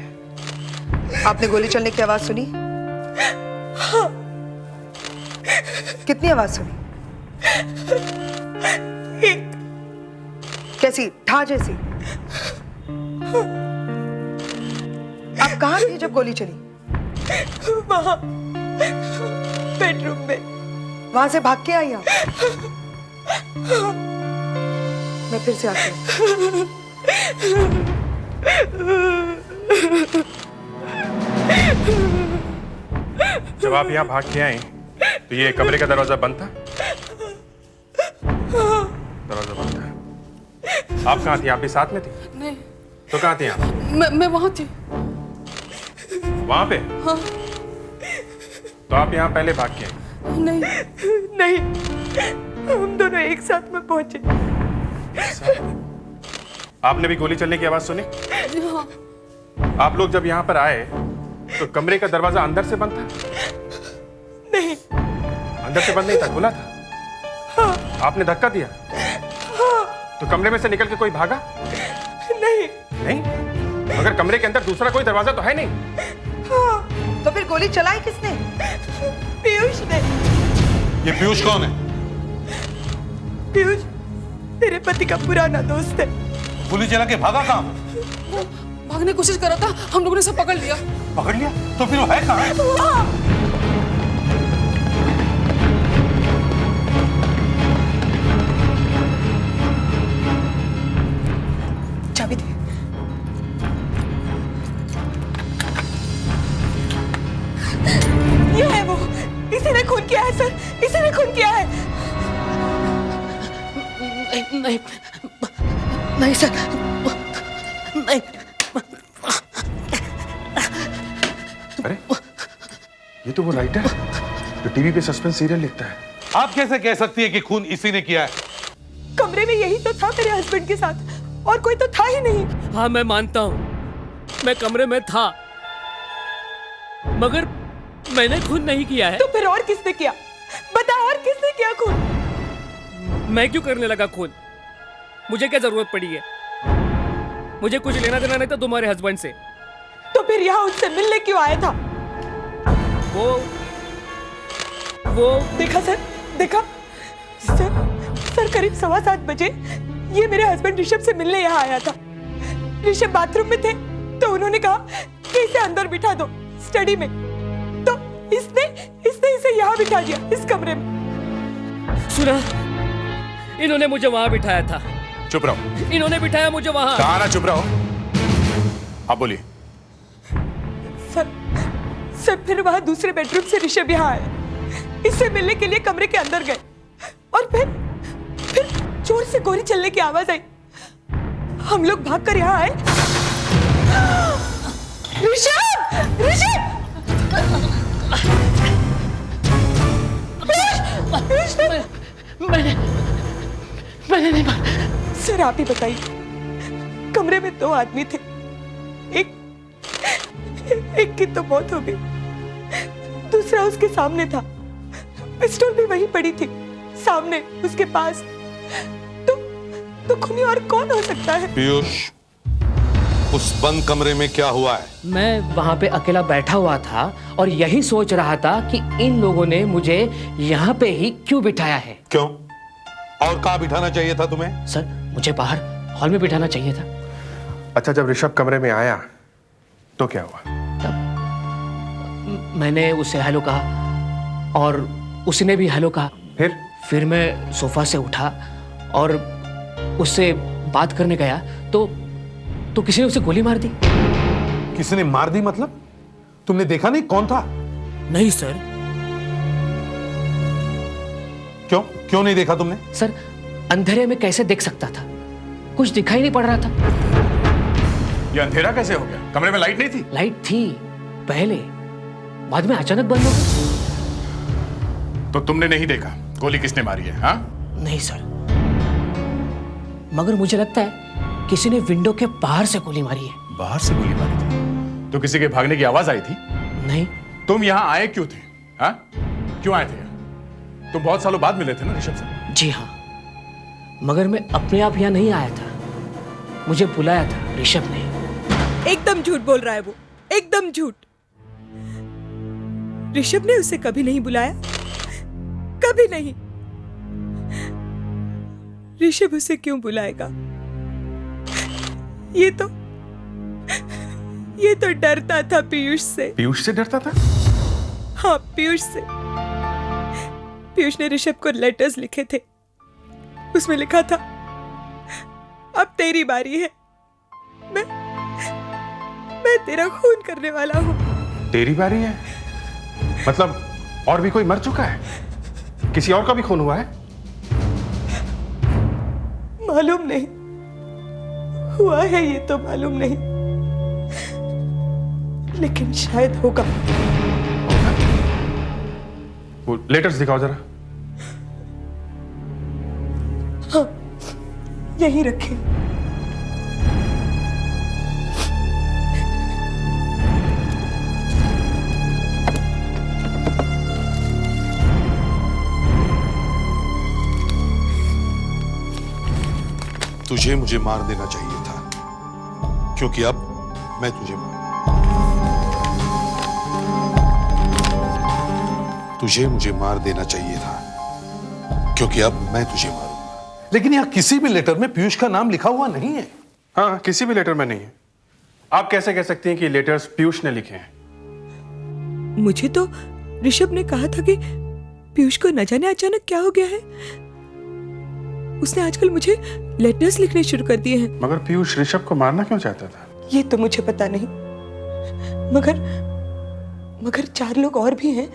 आपने गोली चलने की आवाज सुनी? कितनी आवाज सुनी? एक। कैसी? ठा जैसी? आप कहाँ थे जब गोली चली? वहां बेडरूम में। वहां से भाग के आई आप? मैं फिर से आती हूँ। जब आप यहाँ भाग के आए तो ये कमरे का दरवाजा बंद था? दरवाजा बंद था। आप कहाँ थी? आप भी साथ में थी? नहीं। तो कहाँ थी आप? मैं वहां थी। वहां पे? हाँ। तो आप यहाँ पहले भाग के आए? नहीं, हम दोनों एक साथ में पहुंचे। आपने भी गोली चलने की आवाज सुनी? हाँ। आप लोग जब यहाँ पर आए तो कमरे का दरवाजा अंदर से बंद था? नहीं। अंदर से बंद नहीं था, खुला था? हाँ। आपने धक्का दिया? हाँ। तो कमरे में से निकल के कोई भागा? नहीं। नहीं? मगर कमरे के अंदर दूसरा कोई दरवाजा तो है नहीं? हाँ। तो फिर गोली चलाई किसने? पीयूष ने। ये पीयूष कौन है? पीयूष तेरे पति का पुराना दोस्त है। गोली चला के भागा कहाँ? भागने की कोशिश कर रहा था, हम लोगों ने सब पकड़ लिया। पकड़ लिया? तो फिर वो है कहाँ? चाबी दे। ये है वो, इसी ने खून किया है सर, इसी ने खून किया है। नहीं नहीं सर, नहीं। अरे ये तो वो राइटर जो टीवी पे सस्पेंस सीरियल लिखता है। आप कैसे कह सकती है कि खून इसी ने किया है? कमरे में यही तो था मेरे हस्बैंड के साथ, और कोई तो था ही नहीं। हाँ मैं मानता हूँ, मैं कमरे में था, मगर मैंने खून नहीं किया है। तो फिर और किसने किया? बता, और किसने किया खून? मैं क्यों करने लगा खून? मुझे क्या जरूरत पड़ी है? मुझे कुछ लेना देना नहीं था तुम्हारे हस्बैंड से। तो फिर यहाँ उससे मिलने क्यों आया था? वो देखा सर, देखा सर करीब 7:15 बजे ये मेरे हस्बैंड ऋषभ से मिलने यहाँ आया था। ऋषभ बाथरूम में थे तो उन्होंने कहा कि इसे अंदर बिठा दो स्टडी में, तो इसने इसे यहाँ बिठा दिया इस कमरे में। सुना, इन्होंने मुझे वहां बिठाया था। चुप रहो। इन्होंने बिठाया मुझे वहां। कहा ना चुप रहो। आप बोलिए। सर फिर वहां दूसरे बेडरूम से ऋषभ यहाँ आया, इससे मिलने के लिए कमरे के अंदर गए, और फिर जोर से गोली चलने की आवाज आई। हम लोग भागकर यहाँ आए। ऋषभ! ऋषभ! मैंने नहीं मारा। सर आप ही बताइए, कमरे में 2 आदमी थे, एक की तो मौत हो गई, दूसरा उसके सामने था, पिस्टल भी वहीं पड़ी थी सामने उसके पास। तो खूनी और कौन हो सकता है? पीयूष, उस बंद कमरे में क्या हुआ है? मैं वहां पे अकेला बैठा हुआ था और यही सोच रहा था कि इन लोगों ने मुझे यहाँ पे ही क्यों बिठाया है। क्यों? और कहाँ बिठाना चाहिए था तुम्हें? सर मुझे बाहर हॉल में बिठाना चाहिए था। अच्छा, जब ऋषभ कमरे में आया तो क्या हुआ? मैंने उससे हेलो कहा और उसने भी हेलो कहा। फिर मैं सोफा से उठा और उससे बात करने गया तो किसी ने उसे गोली मार दी। किसी ने मार दी मतलब? तुमने देखा नहीं कौन था? नहीं सर। क्यों नहीं देखा तुमने? सर अंधेरे में कैसे देख सकता था, कुछ दिखाई नहीं पड़ रहा था। ये अंधेरा कैसे हो गया? कमरे में लाइट नहीं थी? लाइट थी पहले, बाद में अचानक बंद हो गई। तो तुमने नहीं देखा गोली किसने मारी है? हाँ? नहीं सर, मगर मुझे लगता है किसी ने विंडो के बाहर से गोली मारी है। बाहर से गोली मारी थी? तो किसी के भागने की आवाज आई थी? नहीं। तुम यहाँ आए क्यों थे? हाँ? क्यों आए थे? तुम बहुत सालों बाद मिले थे ना ऋषभ से? जी हाँ, मगर मैं अपने आप यहाँ नहीं आया था, मुझे बुलाया था ऋषभ ने। एकदम झूठ बोल रहा है वो, एकदम झूठ। ऋषभ ने उसे कभी नहीं बुलाया, कभी नहीं। ऋषभ उसे क्यों बुलाएगा? ये तो डरता था पीयूष से। पीयूष से डरता था? हाँ, पीयूष से। पीयूष ने ऋषभ को लेटर्स लिखे थे। उसमें लिखा था, अब तेरी बारी है, मैं तेरा खून करने वाला हूँ। तेरी बारी है? मतलब और भी कोई मर चुका है? किसी और का भी खून हुआ है? मालूम नहीं, हुआ है ये तो मालूम नहीं, लेकिन शायद होगा। वो लेटर्स दिखाओ जरा। हाँ, यहीं रखे। तुझे मुझे मार देना चाहिए था, क्योंकि अब मैं तुझे मुझे मार देना चाहिए था, क्योंकि अब मैं तुझे मारूंगा। लेकिन यहाँ किसी भी लेटर में पीयूष का नाम लिखा हुआ नहीं है। हाँ, किसी भी लेटर में नहीं है। आप कैसे कह सकती हैं कि लेटर्स पीयूष ने लिखे हैं? मुझे तो ऋषभ ने कहा था कि पीयूष को न जाने अचानक क्या हो गया है, उसने आजकल मुझे लेटर्स लिखने शुरू कर दिए हैं। मगर पीयूष ऋषभ को मारना क्यों चाहता था? ये तो मुझे पता नहीं, मगर 4 लोग और भी हैं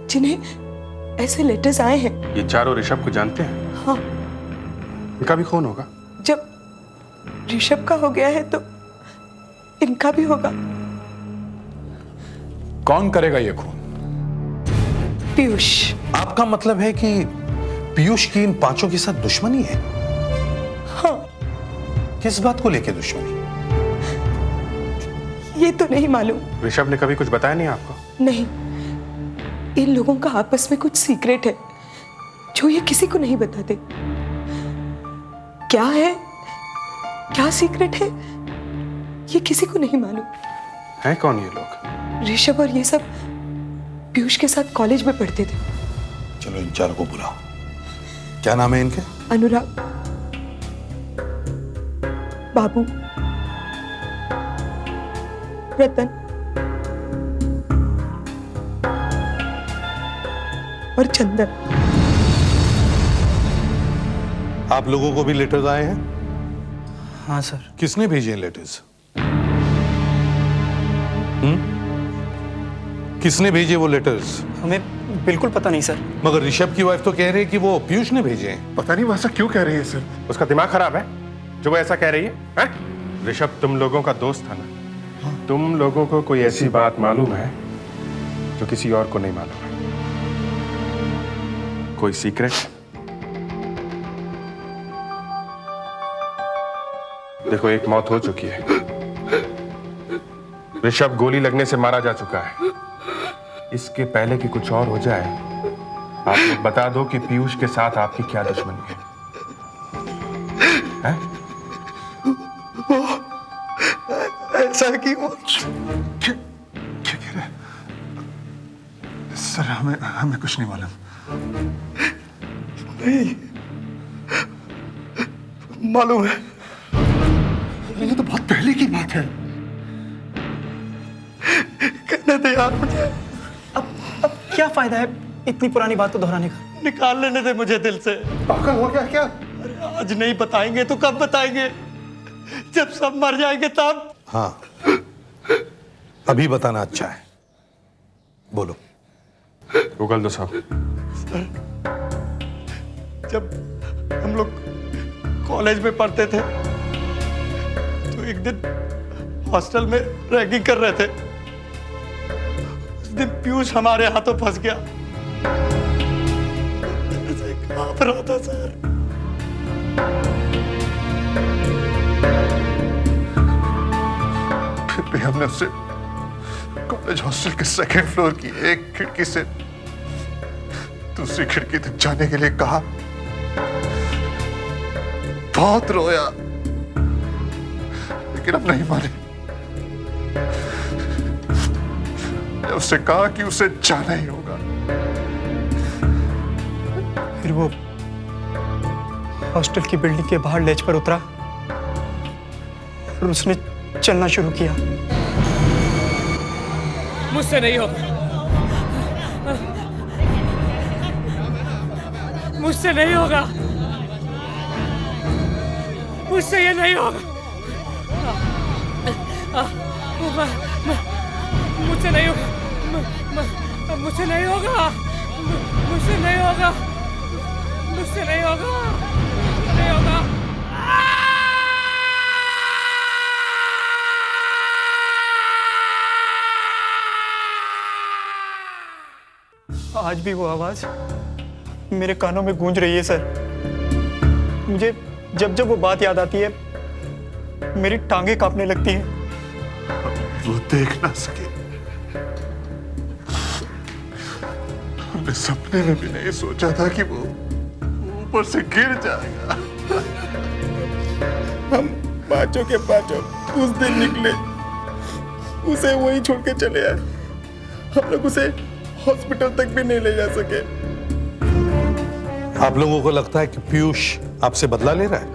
जिन्हें ऐसे लेटर्स आए हैं। ये चारों ऋषभ को जानते हैं? हाँ। इनका भी खून होगा? जब ऋषभ का हो गया है तो इनका भी होगा। कौन करेगा ये खून? पीयूष। आपका मतलब है कि पीयूष की इन 5 के साथ दुश्मनी है? हाँ। किस बात को लेकर दुश्मनी? ये तो नहीं मालूम। ऋषभ ने कभी कुछ बताया नहीं आपको? नहीं, इन लोगों का आपस में कुछ सीक्रेट है जो ये किसी को नहीं बताते। क्या है, क्या सीक्रेट है, ये किसी को नहीं मालूम। हैं कौन ये लोग? ऋषभ और ये सब पीयूष के साथ कॉलेज में पढ़ते थे। चलो इन 4 को बुलाओ। क्या नाम है इनके? अनुराग, बाबू, रतन और चंदन। आप लोगों को भी लेटर्स आए हैं? हाँ सर। किसने भेजे हैं लेटर्स? किसने भेजे वो लेटर्स? हमें बिल्कुल पता नहीं सर। मगर ऋषभ की वाइफ तो कह रही है कि वो पीयूष ने भेजे हैं। पता नहीं वो ऐसा क्यों कह रही है सर। उसका दिमाग खराब है जो वो ऐसा कह रही है, हैं? ऋषभ तुम लोगों का दोस्त था ना? तुम लोगों को कोई ऐसी बात मालूम है जो किसी और को नहीं मालूम है? कोई सीक्रेट? देखो, एक मौत हो चुकी है। ऋषभ गोली लगने से मारा जा चुका है। इसके पहले कि कुछ और हो जाए, आप लोग बता दो कि पीयूष के साथ आपकी क्या दुश्मनी है? हैं? ऐसा है कि वो क्या कह रहे हैं? सर, हमें कुछ नहीं मालूम। नहीं मालूम है, ये तो बहुत पहले की बात है। कहने दे यार मुझे। अब क्या फायदा है इतनी पुरानी बात को दोहराने का? निकाल लेने दे मुझे दिल से। पागल हो गया क्या? अरे आज नहीं बताएंगे तो कब बताएंगे? जब सब मर जाएंगे तब। हाँ, अभी बताना अच्छा है। बोलो। गूगल दो साहब। सर, जब हम लोग कॉलेज में पढ़ते थे तो एक दिन हॉस्टल में रैगिंग कर रहे थे। उस दिन पीयूष हमारे हाथों फंस गया। ऐसे कांप रहा था सर। फिर भी हमने उससे कॉलेज हॉस्टल के 2nd फ्लोर की एक खिड़की से दूसरी खिड़की तक जाने के लिए कहा। बहुत रोया, लेकिन अब नहीं माने। मैंने उससे कहा कि उसे जाना ही होगा। फिर वो हॉस्टल की बिल्डिंग के बाहर लेज पर उतरा और उसने चलना शुरू किया। मुझसे नहीं होगा, मुझसे नहीं होगा, मुझसे ये नहीं होगा, मुझसे नहीं होगा, मुझसे नहीं होगा, मुझसे नहीं होगा, मुझसे नहीं होगा, नहीं होगा। आज भी वो आवाज मेरे कानों में गूंज रही है सर। मुझे जब जब वो बात याद आती है मेरी टांगे कांपने लगती हैं। वो देख ना सके, हमने सपने में भी नहीं सोचा था कि वो ऊपर से गिर जाएगा। हम पांचों के पांचों उस दिन निकले, उसे वहीं छोड़ के चले आए। हम लोग उसे हॉस्पिटल तक भी नहीं ले जा सके। आप लोगों को लगता है कि पीयूष आपसे बदला ले रहा है?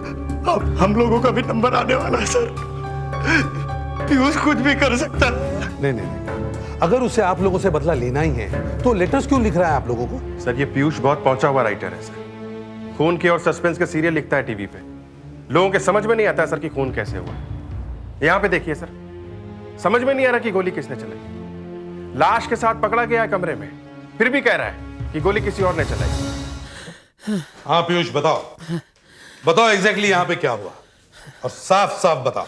अब हम लोगों का भी नंबर आने वाला है सर। पीयूष कुछ भी कर सकता है। नहीं नहीं नहीं, अगर उसे आप लोगों से बदला लेना ही है तो लेटर्स क्यों लिख रहा है आप लोगों को? सर ये पीयूष बहुत पहुंचा हुआ राइटर है सर। खून के और सस्पेंस के सीरियल लिखता है टीवी पे। लोगों के समझ में नहीं आता सर कि खून कैसे हुआ। यहाँ पे देखिए सर, समझ में नहीं आ रहा कि गोली किसने चलाई। लाश के साथ पकड़ा गया है कमरे में, फिर भी कह रहा है कि गोली किसी और ने चलाई। हाँ पीयूष बताओ, बताओ एग्जैक्टली यहाँ पे क्या हुआ और साफ साफ बताओ।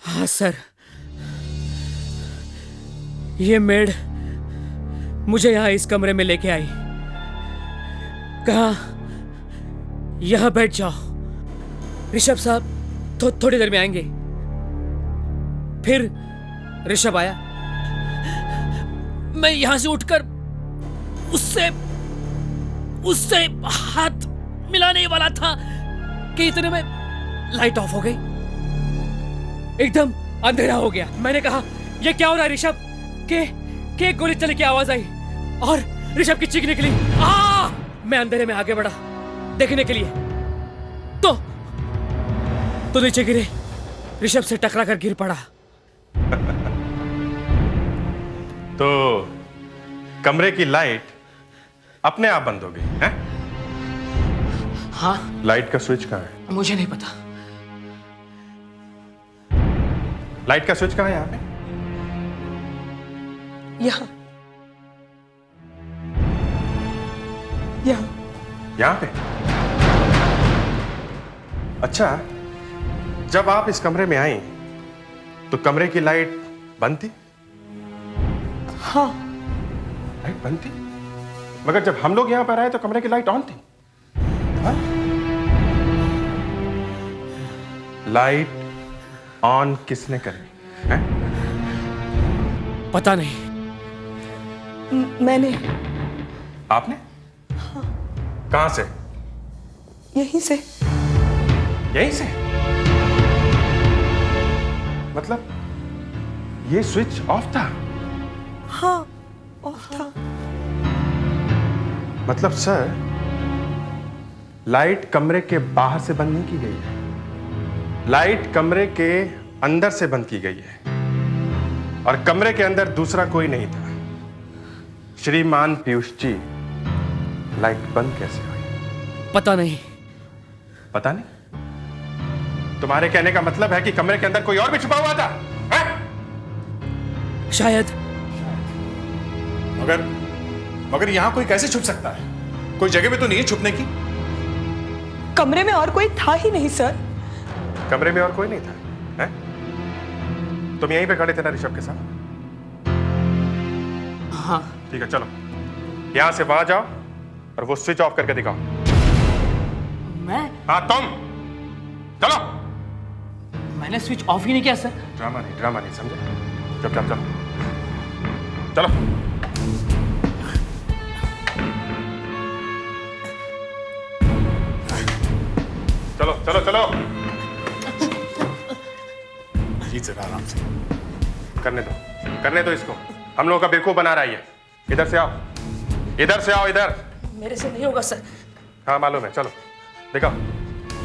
हाँ सर, ये मेड मुझे यहाँ इस कमरे में लेके आई, कहा यहां बैठ जाओ, ऋषभ साहब थोड़ी देर में आएंगे। फिर ऋषभ आया, मैं यहां से उठकर उससे हाथ मिलाने वाला था कि इतने में लाइट ऑफ हो गई, एकदम अंधेरा हो गया। मैंने कहा यह क्या हो रहा है ऋषभ? के गोली चलने की आवाज आई और ऋषभ की चीख निकली। मैं अंधेरे में आगे बढ़ा देखने के लिए, तो नीचे गिरे, ऋषभ से टकरा कर गिर पड़ा। तो कमरे की लाइट अपने आप बंद हो गई है? हाँ। लाइट का स्विच कहाँ है? मुझे नहीं पता। लाइट का स्विच कहाँ है यहाँ पे? यहाँ यहाँ यहाँ पे? अच्छा, जब आप इस कमरे में आई तो कमरे की लाइट बंद थी? हाँ, लाइट बंद थी, मगर जब हम लोग यहां पर आए तो कमरे की लाइट ऑन थी। हाँ? लाइट ऑन किसने करी है? पता नहीं। मैंने। आपने? हाँ। कहां से? यहीं से। यहीं से? मतलब ये स्विच ऑफ था? हाँ, ऑफ था। मतलब सर, लाइट कमरे के बाहर से बंद नहीं की गई है, लाइट कमरे के अंदर से बंद की गई है, और कमरे के अंदर दूसरा कोई नहीं था। श्रीमान पीयूष जी, लाइट बंद कैसे हुई? पता नहीं। पता नहीं? तुम्हारे कहने का मतलब है कि कमरे के अंदर कोई और भी छुपा हुआ था? है? शायद। मगर यहां कोई कैसे छुप सकता है? कोई जगह भी तो नहीं है छुपने की। कमरे में और कोई था ही नहीं सर। कमरे में और कोई नहीं था? है? तुम यहीं पे खड़े थे ना ऋषभ के साथ? हाँ। ठीक है, चलो यहां से वहां जाओ और वो स्विच ऑफ करके दिखाओ। मैं? हाँ तुम, चलो। मैंने स्विच ऑफ ही नहीं किया सर। ड्रामा नहीं समझे? चुपचाप चलो, चलो। चलो चलो चलो, जी जरा आराम से करने दो इसको। हम लोगों का बेवकूफ बना रहा है ये। इधर से आओ, इधर से आओ, इधर। मेरे से नहीं होगा सर। हाँ मालूम है, चलो दिखाओ।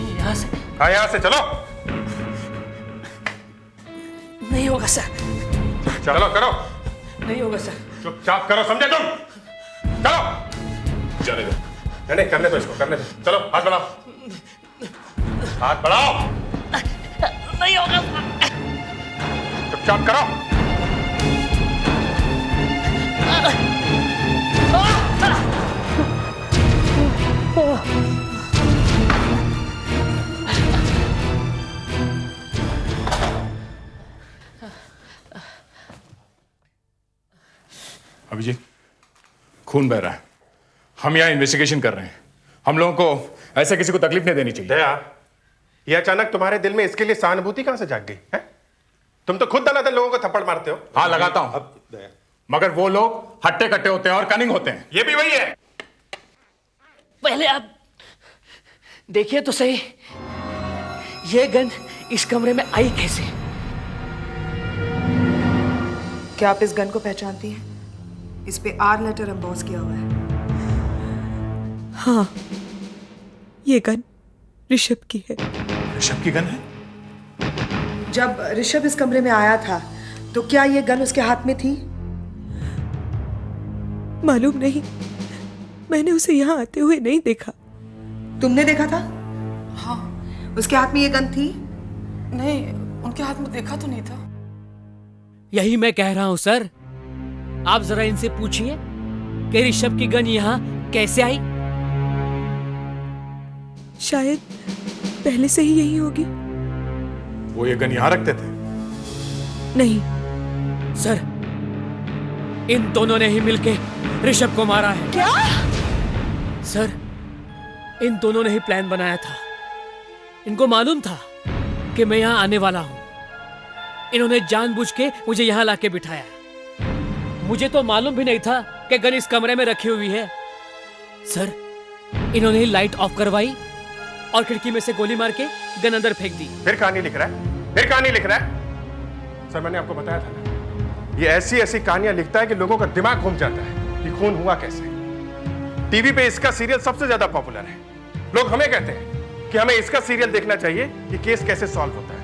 यहाँ से? हाँ यहाँ से चलो। नहीं होगा सर। चलो करो। नहीं होगा सर। चुपचाप करो, समझे तुम? चलो। चले दो। नहीं करने दो इसको, करने दो। चलो हाथ बढ़ाओ, हाथ बढ़ाओ। नहीं होगा। चुपचाप करो। अभिजीत, खून बह रहा है। हम यहाँ इन्वेस्टिगेशन कर रहे हैं। हम लोगों को ऐसे किसी को तकलीफ नहीं देनी चाहिए। दया, ये अचानक तुम्हारे दिल में इसके लिए सहानुभूति कहां से जाग गई है? तुम तो खुद दनादन लोगों को थप्पड़ मारते हो। हाँ लगाता हूं, मगर वो लोग हट्टे कट्टे होते हैं और कनिंग होते हैं। ये भी वही है। पहले आप देखिए तो सही, ये गन इस कमरे में आई कैसे? क्या आप इस गन को पहचानती हैं? इस पे आर लेटर एम्बॉस किया हुआ है। हाँ, ये गन ऋषभ की है। ऋषभ की गन है? जब ऋषभ इस कमरे में आया था तो क्या ये गन उसके हाथ में थी? मालूम नहीं, मैंने उसे यहाँ आते हुए नहीं देखा। तुमने देखा था? हाँ। उसके हाथ में ये गन थी? नहीं, उनके हाथ में देखा तो नहीं था। यही मैं कह रहा हूं सर। आप जरा इनसे पूछिए कि ऋषभ की गन यहाँ कैसे आई। शायद पहले से ही यही होगी। वो ये गन यहाँ रखते थे? नहीं सर, इन दोनों ने ही मिलके ऋषभ को मारा है। क्या? सर, इन दोनों ने ही प्लान बनाया था। इनको मालूम था कि मैं यहाँ आने वाला हूं। इन्होंने जानबूझ के मुझे यहाँ लाके बिठाया। मुझे तो मालूम भी नहीं था कि गन इस कमरे में रखी हुई है। सर, इन्होंने ही लाइट ऑफ करवाई और खिड़की में से गोली मार के गन अंदर फेंक दी। फिर कहानी लिख रहा है, फिर कहानी लिख रहा है। सर मैंने आपको बताया था ना, ये ऐसी ऐसी कहानियां लिखता है कि लोगों का दिमाग घूम जाता है कि खून हुआ कैसे। टीवी पे इसका सीरियल सबसे ज्यादा पॉपुलर है। लोग हमें कहते हैं कि हमें इसका सीरियल देखना चाहिए कि केस कैसे सॉल्व होता है।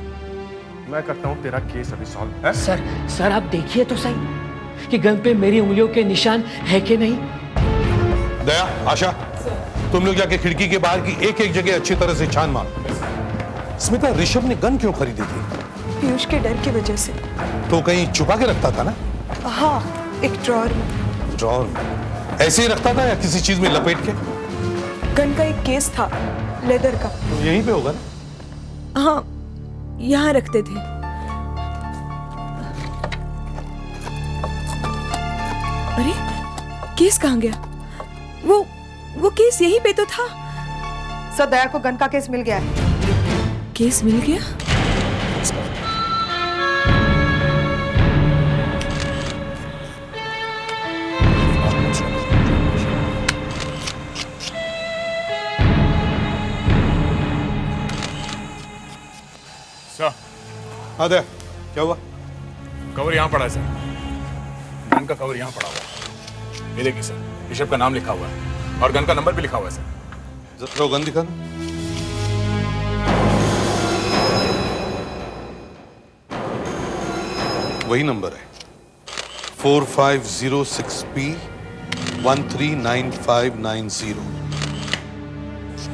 मैं करता हूं तेरा केस अभी सॉल्व है। सर आप देखिए तो सही कि गन पे मेरी उंगलियों के निशान है कि नहीं। दया, आशा, तुम लोग जाके खिड़की के बाहर की एक एक जगह अच्छी तरह से छान मारो। स्मिता, ऋषभ ने गन क्यों खरीदी थी? पीयूष के डर की वजह से। तो कहीं छुपा के रखता था ना? हाँ, एक ड्रॉअर में। ड्रॉअर में ऐसे ही रखता था या किसी चीज में लपेट के? गन का एक केस था, लेदर का। तो यहीं पे होगा ना? हाँ, यहाँ रखते थे। अरे, केस कहाँ गया? वो केस यहीं पे तो था। सर, दया को गन का केस मिल गया है। केस मिल गया? हाँ दया, क्या हुआ? कवर यहाँ पड़ा है सर। गन का कवर यहाँ पड़ा हुआ है। ये देखिए सर, ऋषभ का नाम लिखा हुआ है और गन का नंबर भी लिखा हुआ है सर। जरा गन दिखा। वही नंबर है, 4506P 139590।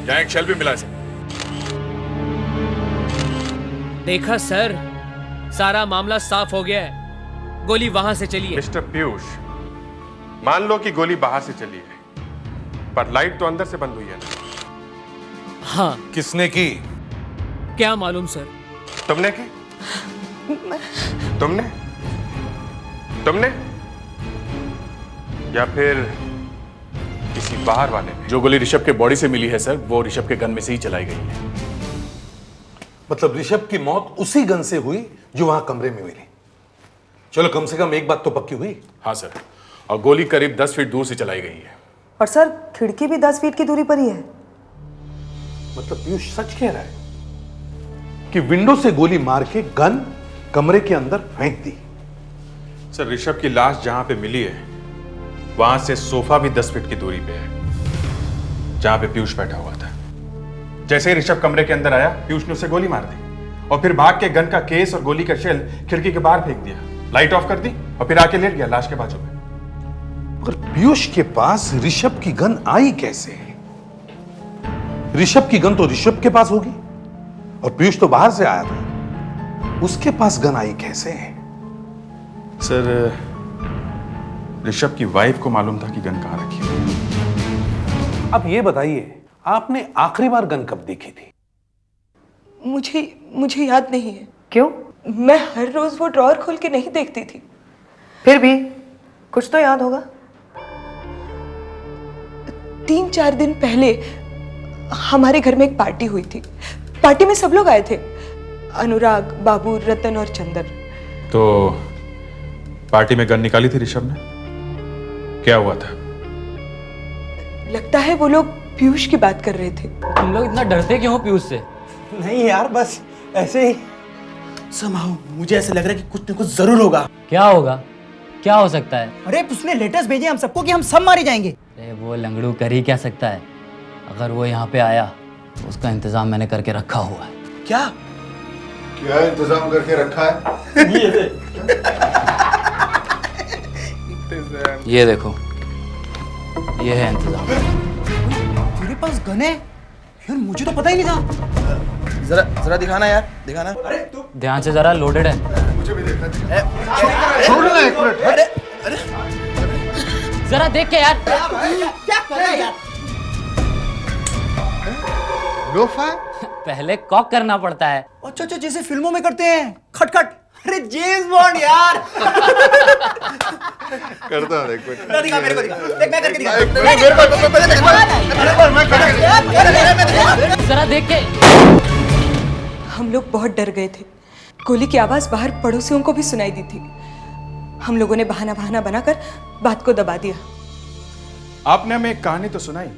यहाँ एक शेल भी मिला है सर। देखा सर, सारा मामला साफ हो गया है। गोली वहां से चली है। मिस्टर पीयूष, मान लो कि गोली बाहर से चली है, पर लाइट तो अंदर से बंद हुई है ना? हाँ। किसने की? क्या मालूम सर। तुमने की? तुमने? या फिर किसी बाहर वाले ने? जो गोली ऋषभ के बॉडी से मिली है सर, वो ऋषभ के गन में से ही चलाई गई है। मतलब ऋषभ की मौत उसी गन से हुई जो वहां कमरे में मिली। चलो कम से कम एक बात तो पक्की हुई। हाँ सर, और गोली करीब 10 फीट दूर से चलाई गई है। और सर, खिड़की भी 10 फीट की दूरी पर ही है। मतलब पीयूष सच कह रहा है कि विंडो से गोली मार के गन कमरे के अंदर फेंक दी। सर ऋषभ की लाश जहां पे मिली है वहां से सोफा भी 10 फीट की दूरी पे है जहां पे पीयूष बैठा हुआ था। जैसे ही ऋषभ कमरे के अंदर आया पीयूष ने उसे गोली मार दी और फिर भाग के गन का केस और गोली का शेल खिड़की के बाहर फेंक दिया, लाइट ऑफ कर दी और फिर आके लेट गया लाश के बाजू में। और पीयूष के पास ऋषभ की गन आई कैसे? ऋषभ की गन तो ऋषभ के पास होगी और पीयूष तो बाहर से आया था, उसके पास गन आई कैसे? सर ऋषभ की वाइफ को मालूम था कि गन कहां रखी है। अब ये बताइए आपने आखिरी बार गन कब देखी थी? मुझे याद नहीं है। क्यों? मैं हर रोज वो ड्रॉअर खोल के नहीं देखती थी। फिर भी कुछ तो याद होगा। 3-4 दिन पहले हमारे घर में एक पार्टी हुई थी। पार्टी में सब लोग आए थे, अनुराग, बाबू, रतन और चंदर। तो पार्टी में गन निकाली थी ऋषभ ने? क्या हुआ था? लगता है वो लोग पीयूष की बात कर रहे थे। तुम लोग इतना डरते क्यों हो पीयूष से? नहीं यार, बस ऐसे ही। समहाउ मुझे ऐसा लग रहा है कि कुछ न कुछ जरूर होगा। क्या होगा? क्या हो सकता है? अरे उसने लेटर्स भेजे हम सबको कि हम सब मारे जाएंगे। अरे वो लंगड़ू कर ही क्या सकता है? अगर वो यहाँ पे आया तो उसका इंतजाम मैंने करके रखा हुआ है। क्या क्या इंतजाम करके रखा है? ये देखो, ये है इंतजाम। तेरे पास गन है यार? मुझे तो पता ही नहीं था। जरा दिखाना यार, दिखाना। अरे तू ध्यान से, जरा लोडेड है। मुझे भी देखना। छोड़ना एक मिनट। अरे जरा देख के यार। क्या कर रहा है यार? पहले कॉक करना पड़ता है। अच्छा, जैसे फिल्मों में करते हैं, खटखट। अरे जेम्स बॉन्ड यार। करता हूं, एक मिनट। दिखा मेरे को, दिखा। देख मैं करके दिखा। जरा देख के। हम लोग बहुत डर गए थे। गोली की आवाज बाहर पड़ोसियों को भी सुनाई दी थी। हम लोगों ने बहाना बनाकर बात को दबा दिया। आपने हमें एक कहानी तो सुनाई,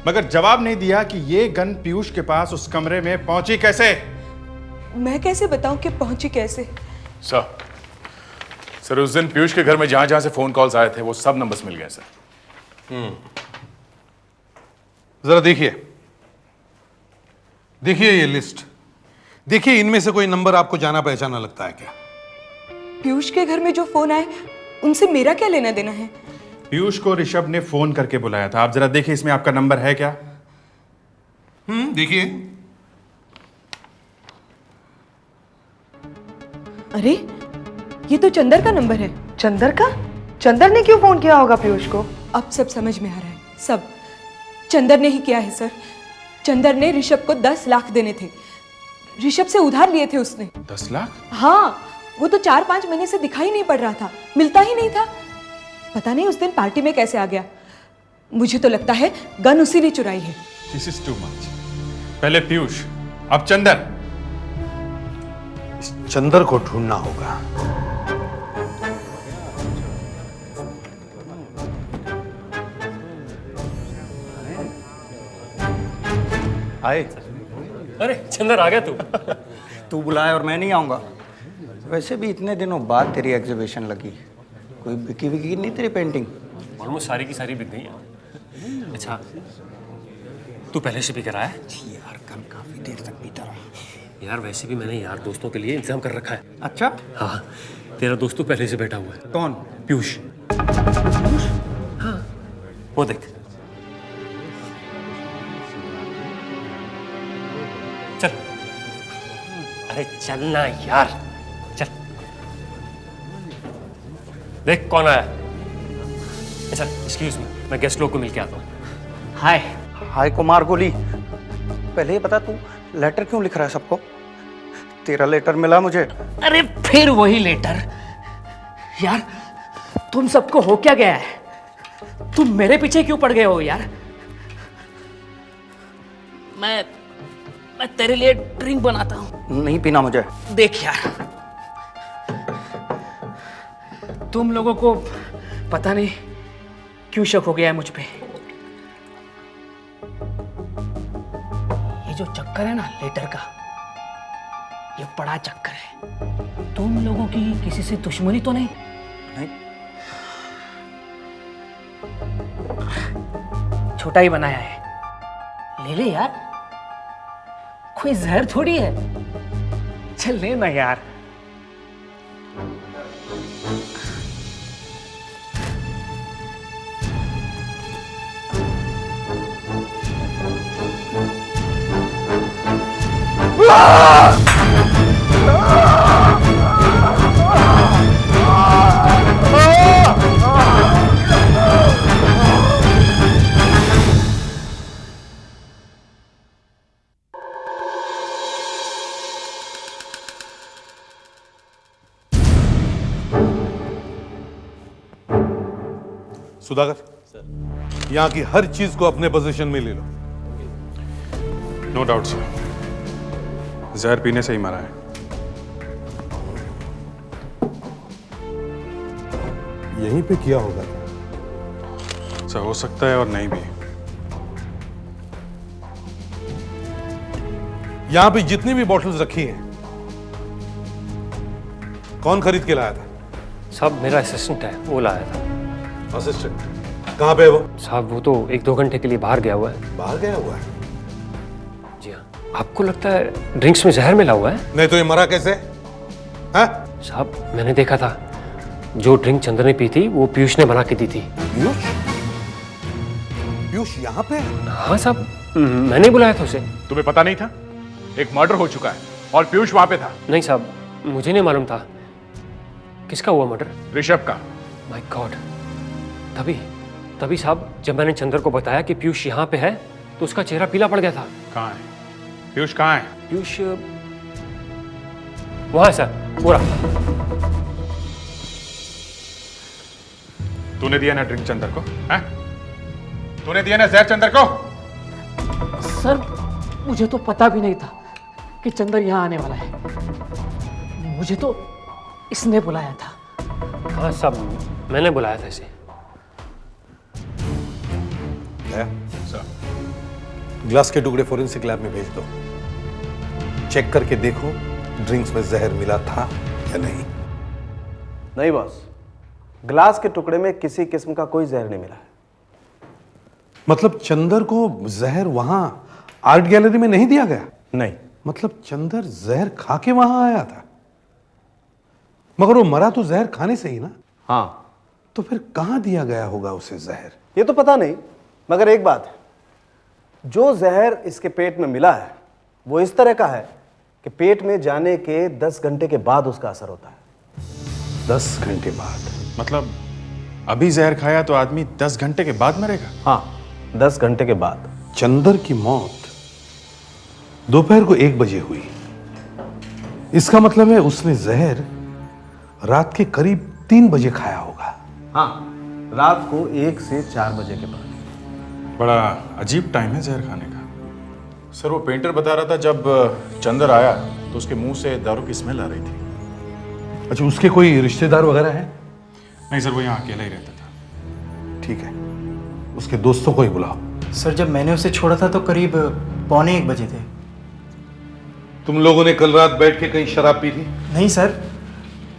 मगर जवाब नहीं दिया कि ये गन पीयूष के पास उस कमरे में पहुंची कैसे? मैं कैसे बताऊं कि पहुंची कैसे? सर उस दिन पीयूष के घर में जहां से फोन कॉल्स आए थे वो सब नंबर्स मिल गए सर। जरा देखिए ये लिस्ट। देखिए इनमें से कोई नंबर आपको जाना पहचाना लगता है क्या? पीयूष के घर में जो फोन आए उनसे मेरा क्या लेना देना है? पीयूष को ऋषभ ने फोन करके बुलाया था। आप जरा देखिए इसमें आपका नंबर है क्या? देखिए। अरे ये तो चंदर का नंबर है। चंदर का? चंदर ने क्यों फोन किया होगा पीयूष को? अब सब समझ में आ रहा है। सब चंदर ने ही किया है सर। चंदर ने ऋषभ को 10 लाख देने थे। ऋषभ से उधार लिए थे उसने। 10 लाख? हाँ, वो तो 4-5 महीने से दिखाई नहीं पड़ रहा था, मिलता ही नहीं था। पता नहीं उस दिन पार्टी में कैसे आ गया। मुझे तो लगता है गन उसी ने चुराई है। This is too much. पहले पीयूष, अब चंदर। इस चंदर को ढूंढना होगा। आए। अरे चंदर आ गया तू। तू बुलाया और मैं नहीं आऊंगा। वैसे भी इतने दिनों बाद तेरी एग्जीबिशन लगी, कोई बिकी नहीं तेरी पेंटिंग? ऑलमोस्ट सारी की सारी बिक गई है। अच्छा तू पहले से भी करा है? यार कल काफी देर तक पीता रहा। यार वैसे भी मैंने यार दोस्तों के लिए इंतजाम कर रखा है। अच्छा? हाँ, तेरा दोस्त तो पहले से बैठा हुआ है। कौन? पीयूष। हाँ, वो देख। चल। अरे चलना यार, चल। देख कौन आया। अच्छा एक्सक्यूज मी, मैं गेस्ट लोग को मिलके आता हूँ। हाय। हाय कुमार गोली। पहले ये बता तू लेटर क्यों लिख रहा है सबको? तेरा लेटर मिला मुझे। अरे फिर वही लेटर। यार तुम सबको हो क्या गया है? तुम मेरे पीछे क्यों पड़ गए हो यार? मैं तेरे लिए ड्रिंक बनाता हूँ। नहीं पीना मुझे। देख यार, तुम लोगों को पता नहीं क्यों शक हो गया है मुझ पे। ये जो चक्कर है ना लेटर का, ये बड़ा चक्कर है। तुम लोगों की किसी से दुश्मनी तो नहीं? छोटा ही बनाया है, ले ले यार, कोई जहर थोड़ी है। चल ले ना यार। सुधाकर, यहाँ की हर चीज को अपने पोजीशन में ले लो। नो डाउट सर, जहर पीने से ही मरा है। यहीं पे किया होगा सर, हो सकता है और नहीं भी। यहाँ पे जितनी भी बॉटल्स रखी हैं, कौन खरीद के लाया था? साहब मेरा असिस्टेंट है, वो लाया था। असिस्टेंट कहाँ पे है वो? साहब वो तो 1-2 घंटे के लिए बाहर गया हुआ है। बाहर गया हुआ है? जी हाँ। आपको लगता है ड्रिंक्स में जहर मिला हुआ है? नहीं तो ये मरा कैसे? हाँ? साहब मैंने देखा था, जो ड्रिंक चंदर ने पी थी वो पीयूष ने बना के दी थी। पीयूष? पीयूष यहाँ पे? हाँ साहब, मैंने बुलाया था उसे। तुम्हें पता नहीं था? एक मर्डर हो चुका है और पीयूष वहां पे था। नहीं साहब, मुझे नहीं मालूम था। किसका हुआ मर्डर? ऋषभ का। माय गॉड, तभी साहब जब मैंने चंदर को बताया कि पीयूष यहाँ पे है तो उसका चेहरा पीला पड़ गया था। कहाँ है पीयूष? कहाँ है पीयूष? वहां है सर, पूरा। तूने दिया ना ड्रिंक चंदर को? हैं? तूने दिया ना जहर चंदर को? सर मुझे तो पता भी नहीं था कि चंदर यहाँ आने वाला है। मुझे तो इसने बुलाया था। हाँ साहब, मैंने बुलाया था इसे। ग्लास के टुकड़े फोरेंसिक लैब में भेज दो, चेक करके देखो ड्रिंक्स में जहर मिला था या नहीं। नहीं बॉस, ग्लास के टुकड़े में किसी किस्म का कोई जहर नहीं मिला है। मतलब चंदर को जहर वहां आर्ट गैलरी में नहीं दिया गया? नहीं। मतलब चंदर जहर खा के वहां आया था, मगर वो मरा तो जहर खाने से ही ना? हाँ। तो फिर कहां दिया गया होगा उसे जहर? ये तो पता नहीं, मगर एक बात है, जो जहर इसके पेट में मिला है वो इस तरह का है कि पेट में जाने के 10 घंटे के बाद उसका असर होता है। 10 घंटे बाद? मतलब अभी जहर खाया तो आदमी 10 घंटे के बाद मरेगा? हाँ, 10 घंटे के बाद। चंदर की मौत दोपहर को 1 बजे हुई। इसका मतलब है उसने जहर रात के करीब 3 बजे खाया होगा। हाँ, रात को 1 से 4 बजे के बाद। बड़ा अजीब टाइम है जहर खाने का। सर वो पेंटर बता रहा था जब चंदर आया तो उसके मुंह से दारू की स्मेल आ रही थी। अच्छा, उसके कोई रिश्तेदार वगैरह हैं? नहीं सर, वो यहाँ अकेला ही रहता था। ठीक है, उसके दोस्तों को ही बुलाओ। सर जब मैंने उसे छोड़ा था तो करीब 1:45 बजे थे। तुम लोगों ने कल रात बैठ के कहीं शराब पी थी? नहीं सर,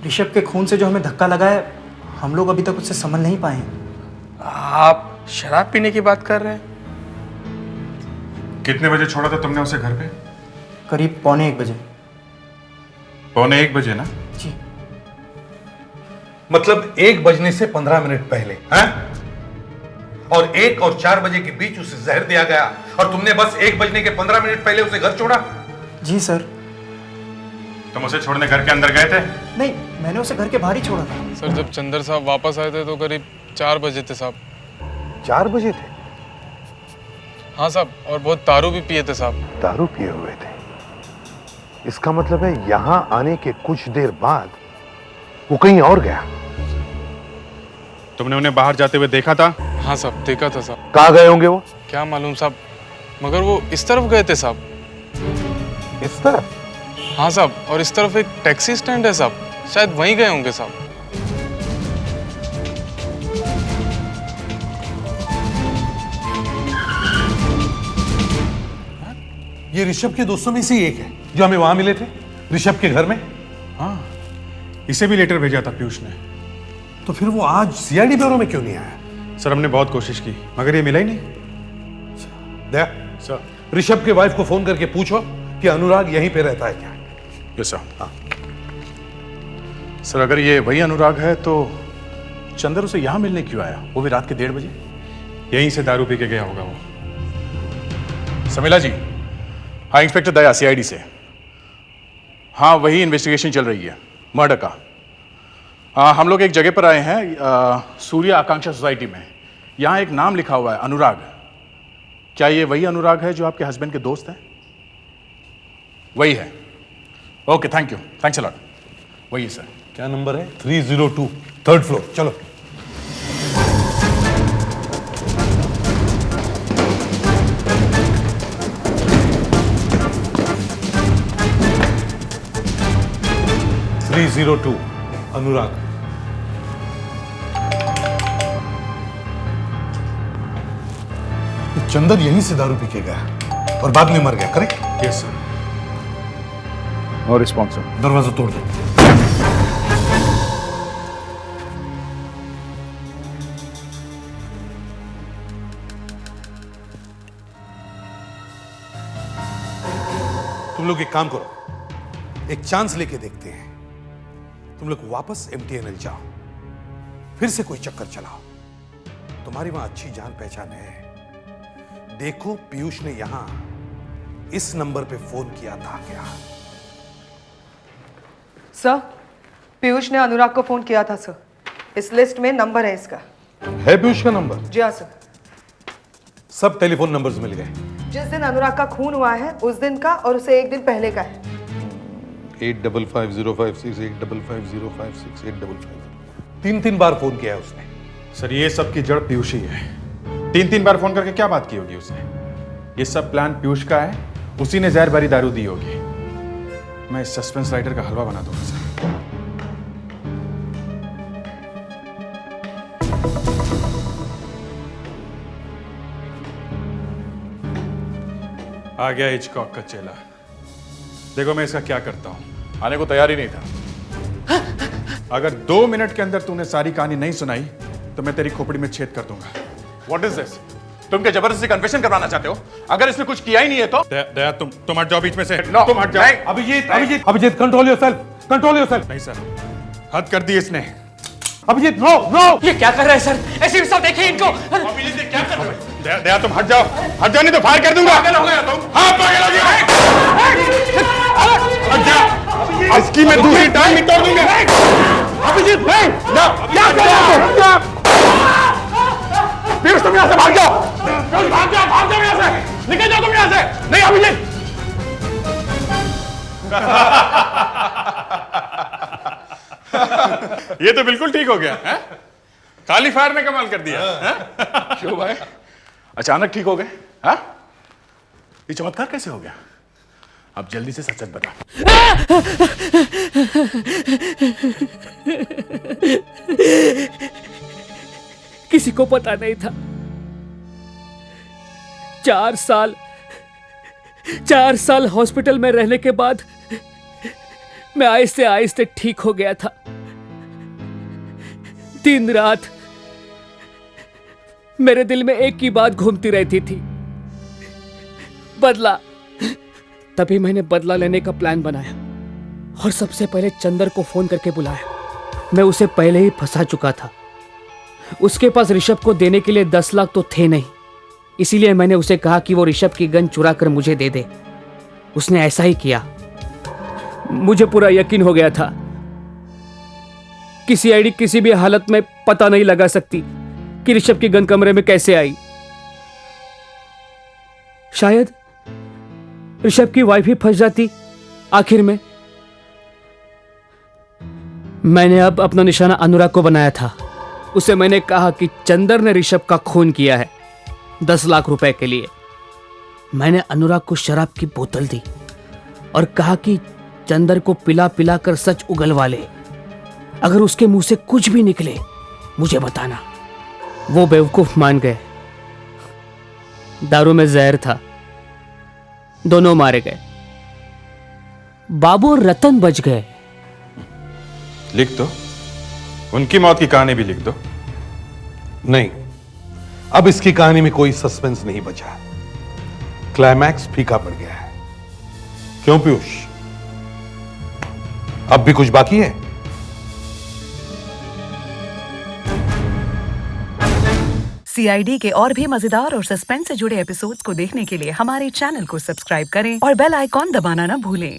ऋषभ के खून से जो हमें धक्का लगा है, हम लोग अभी तक उससे समझ नहीं पाए हैं। आप शराब पीने की बात कर रहे हैं? कितने बजे छोड़ा था तुमने उसे घर पे? करीब 1:45 बजे। 1:45 बजे ना? जी। मतलब 1 बजने से 15 मिनट पहले, हैं? और 1 और 4 बजे के बीच उसे जहर दिया गया और तुमने बस 1 बजने के 15 मिनट पहले उसे घर छोड़ा? जी सर। तुम उसे छोड़ने घर के अंदर गए थे? नहीं, मैंने उसे घर के बाहर ही छोड़ा था। सर जब चंदर साहब वापस आए थे तो करीब 4 बजे थे साहब। 4 बजे थे? हाँ साहब, और बहुत दारू भी पिए थे साहब। दारू पिए हुए थे? इसका मतलब है यहां आने के कुछ देर बाद वो कहीं और गया। तुमने उन्हें बाहर जाते हुए देखा था? हाँ साहब, देखा था साहब। कहाँ गए होंगे वो? क्या मालूम साहब, मगर वो इस तरफ गए थे साहब। इस तरफ? हाँ साहब, और इस तरफ एक टैक्सी स्टैंड है साहब, शायद वहीं गए होंगे साहब। ये ऋषभ के दोस्तों में से एक है जो हमें वहां मिले थे, ऋषभ के घर में। हाँ, इसे भी लेटर भेजा था पीयूष ने। तो फिर वो आज सीआईडी ब्यूरो में क्यों नहीं आया? सर हमने बहुत कोशिश की मगर ये मिला ही नहीं। दया सर, ऋषभ के वाइफ को फोन करके पूछो कि अनुराग यहीं पे रहता है क्या। Yes sir. हाँ सर, अगर ये वही अनुराग है तो चंदर उसे यहां मिलने क्यों आया, वो भी रात के 1:30 बजे? यहीं से दारू पी के गया होगा वो। समीला जी। हाँ इंस्पेक्टर दया, सीआईडी से। हाँ वही इन्वेस्टिगेशन चल रही है मर्डर का। हम लोग एक जगह पर आए हैं, सूर्य आकांक्षा सोसाइटी में। यहाँ एक नाम लिखा हुआ है अनुराग। क्या ये वही अनुराग है जो आपके हस्बैंड के दोस्त हैं? वही है। Okay thank you, thanks a lot. वही है सर। क्या नंबर है? 302, 3rd फ्लोर। चलो। अनुराग। चंदर यहीं से दारू पी के गया और बाद में मर गया, correct? Yes sir. No response sir. दरवाजा तोड़ दो। तुम लोग एक काम करो, एक चांस लेके देखते हैं। तुम लोग वापस MTNL जाओ, फिर से कोई चक्कर चलाओ। तुम्हारी वहां अच्छी जान पहचान है। देखो पीयूष ने यहां इस नंबर पे फोन किया था क्या? सर, पीयूष ने अनुराग को फोन किया था सर। इस लिस्ट में नंबर है इसका। है पीयूष का नंबर? जी हाँ सर। सब टेलीफोन नंबर्स मिल गए। जिस दिन अनुराग का खून हुआ है उस दिन का और उसे एक दिन पहले का है। 855056, 855056, 8550। 3 बार फोन किया है उसने। सर ये सब की जड़ पीयूष ही है। 3 बार फोन करके क्या बात की होगी उसने? ये सब प्लान पीयूष का है, उसी ने जहर भरी दारू दी होगी। मैं इस सस्पेंस राइटर का हलवा बना दूंगा सर। आ गया हिचकॉक का चेला। देखो मैं इसका क्या करता हूं। आने को तैयार ही नहीं था। अगर 2 मिनट के अंदर तूने सारी कहानी नहीं सुनाई तो मैं तेरी खोपड़ी में छेद कर दूंगा। What is this? तुम क्या जबरदस्ती कन्फेशन करवाना चाहते हो? अगर इसने कुछ किया ही नहीं है तो दया तुम हट जाओ बीच में से। No, तुम हट जाओ। Abhijeet control yourself, control yourself. नहीं सर, हद कर दी इसने। Abhijeet no no. ये क्या कर रहे हैं सर? ऐसे भी सब देखिए इनको। अभिजीत ये क्या कर रहे हो? दया तुम हट जाओ, हट जाओ नहीं तो फायर कर दूंगा। पागल हो गया तुम? हाँ पागल हो गया। हट जा, इसकी मैं दूसरी टांग भी तोड़ दूंगा। अभिजीत नहीं, क्या कर रहे हो? पीयूष तुम यहाँ से भाग जाओ। पीयूष भाग जाओ यहाँ से, निकल जाओ तुम यहाँ से। नहीं अभिजीत। ये तो बिल्कुल ठीक हो गया है? काली फायर ने कमाल कर दिया है? क्यों भाई, अचानक ठीक हो गए? हाँ? ये चमत्कार कैसे हो गया? अब जल्दी से सच बता। किसी को पता नहीं था। 4 साल हॉस्पिटल में रहने के बाद मैं आहिस्ते आहिस्ते ठीक हो गया था। दिन रात मेरे दिल में एक ही बात घूमती रहती थी, बदला। तभी मैंने बदला लेने का प्लान बनाया और सबसे पहले चंदर को फोन करके बुलाया। मैं उसे पहले ही फंसा चुका था। उसके पास ऋषभ को देने के लिए 10 लाख तो थे नहीं, इसीलिए मैंने उसे कहा कि वो ऋषभ की गन चुरा कर मुझे दे दे। उसने ऐसा ही किया। मुझे पूरा यकीन हो गया था कि सीआईडी किसी भी हालत में पता नहीं लगा सकती कि ऋषभ की गन कमरे में कैसे आई। शायद ऋषभ की वाइफ ही फंस जाती आखिर में। मैंने अब अपना निशाना अनुराग को बनाया था। उसे मैंने कहा कि चंदर ने ऋषभ का खून किया है 10 लाख रुपए के लिए। मैंने अनुराग को शराब की बोतल दी और कहा कि चंदर को पिला पिला कर सच उगलवा ले। अगर उसके मुंह से कुछ भी निकले मुझे बताना। वो बेवकूफ मान गए। दारू में जहर था, दोनों मारे गए। बाबू और रतन बच गए। लिख तो। उनकी मौत की कहानी भी लिख दो। नहीं, अब इसकी कहानी में कोई सस्पेंस नहीं बचा। क्लाइमैक्स फीका पड़ गया है। क्यों पीयूष, अब भी कुछ बाकी है? CID के और भी मजेदार और सस्पेंस से जुड़े एपिसोड्स को देखने के लिए हमारे चैनल को सब्सक्राइब करें और बेल आइकॉन दबाना ना भूलें।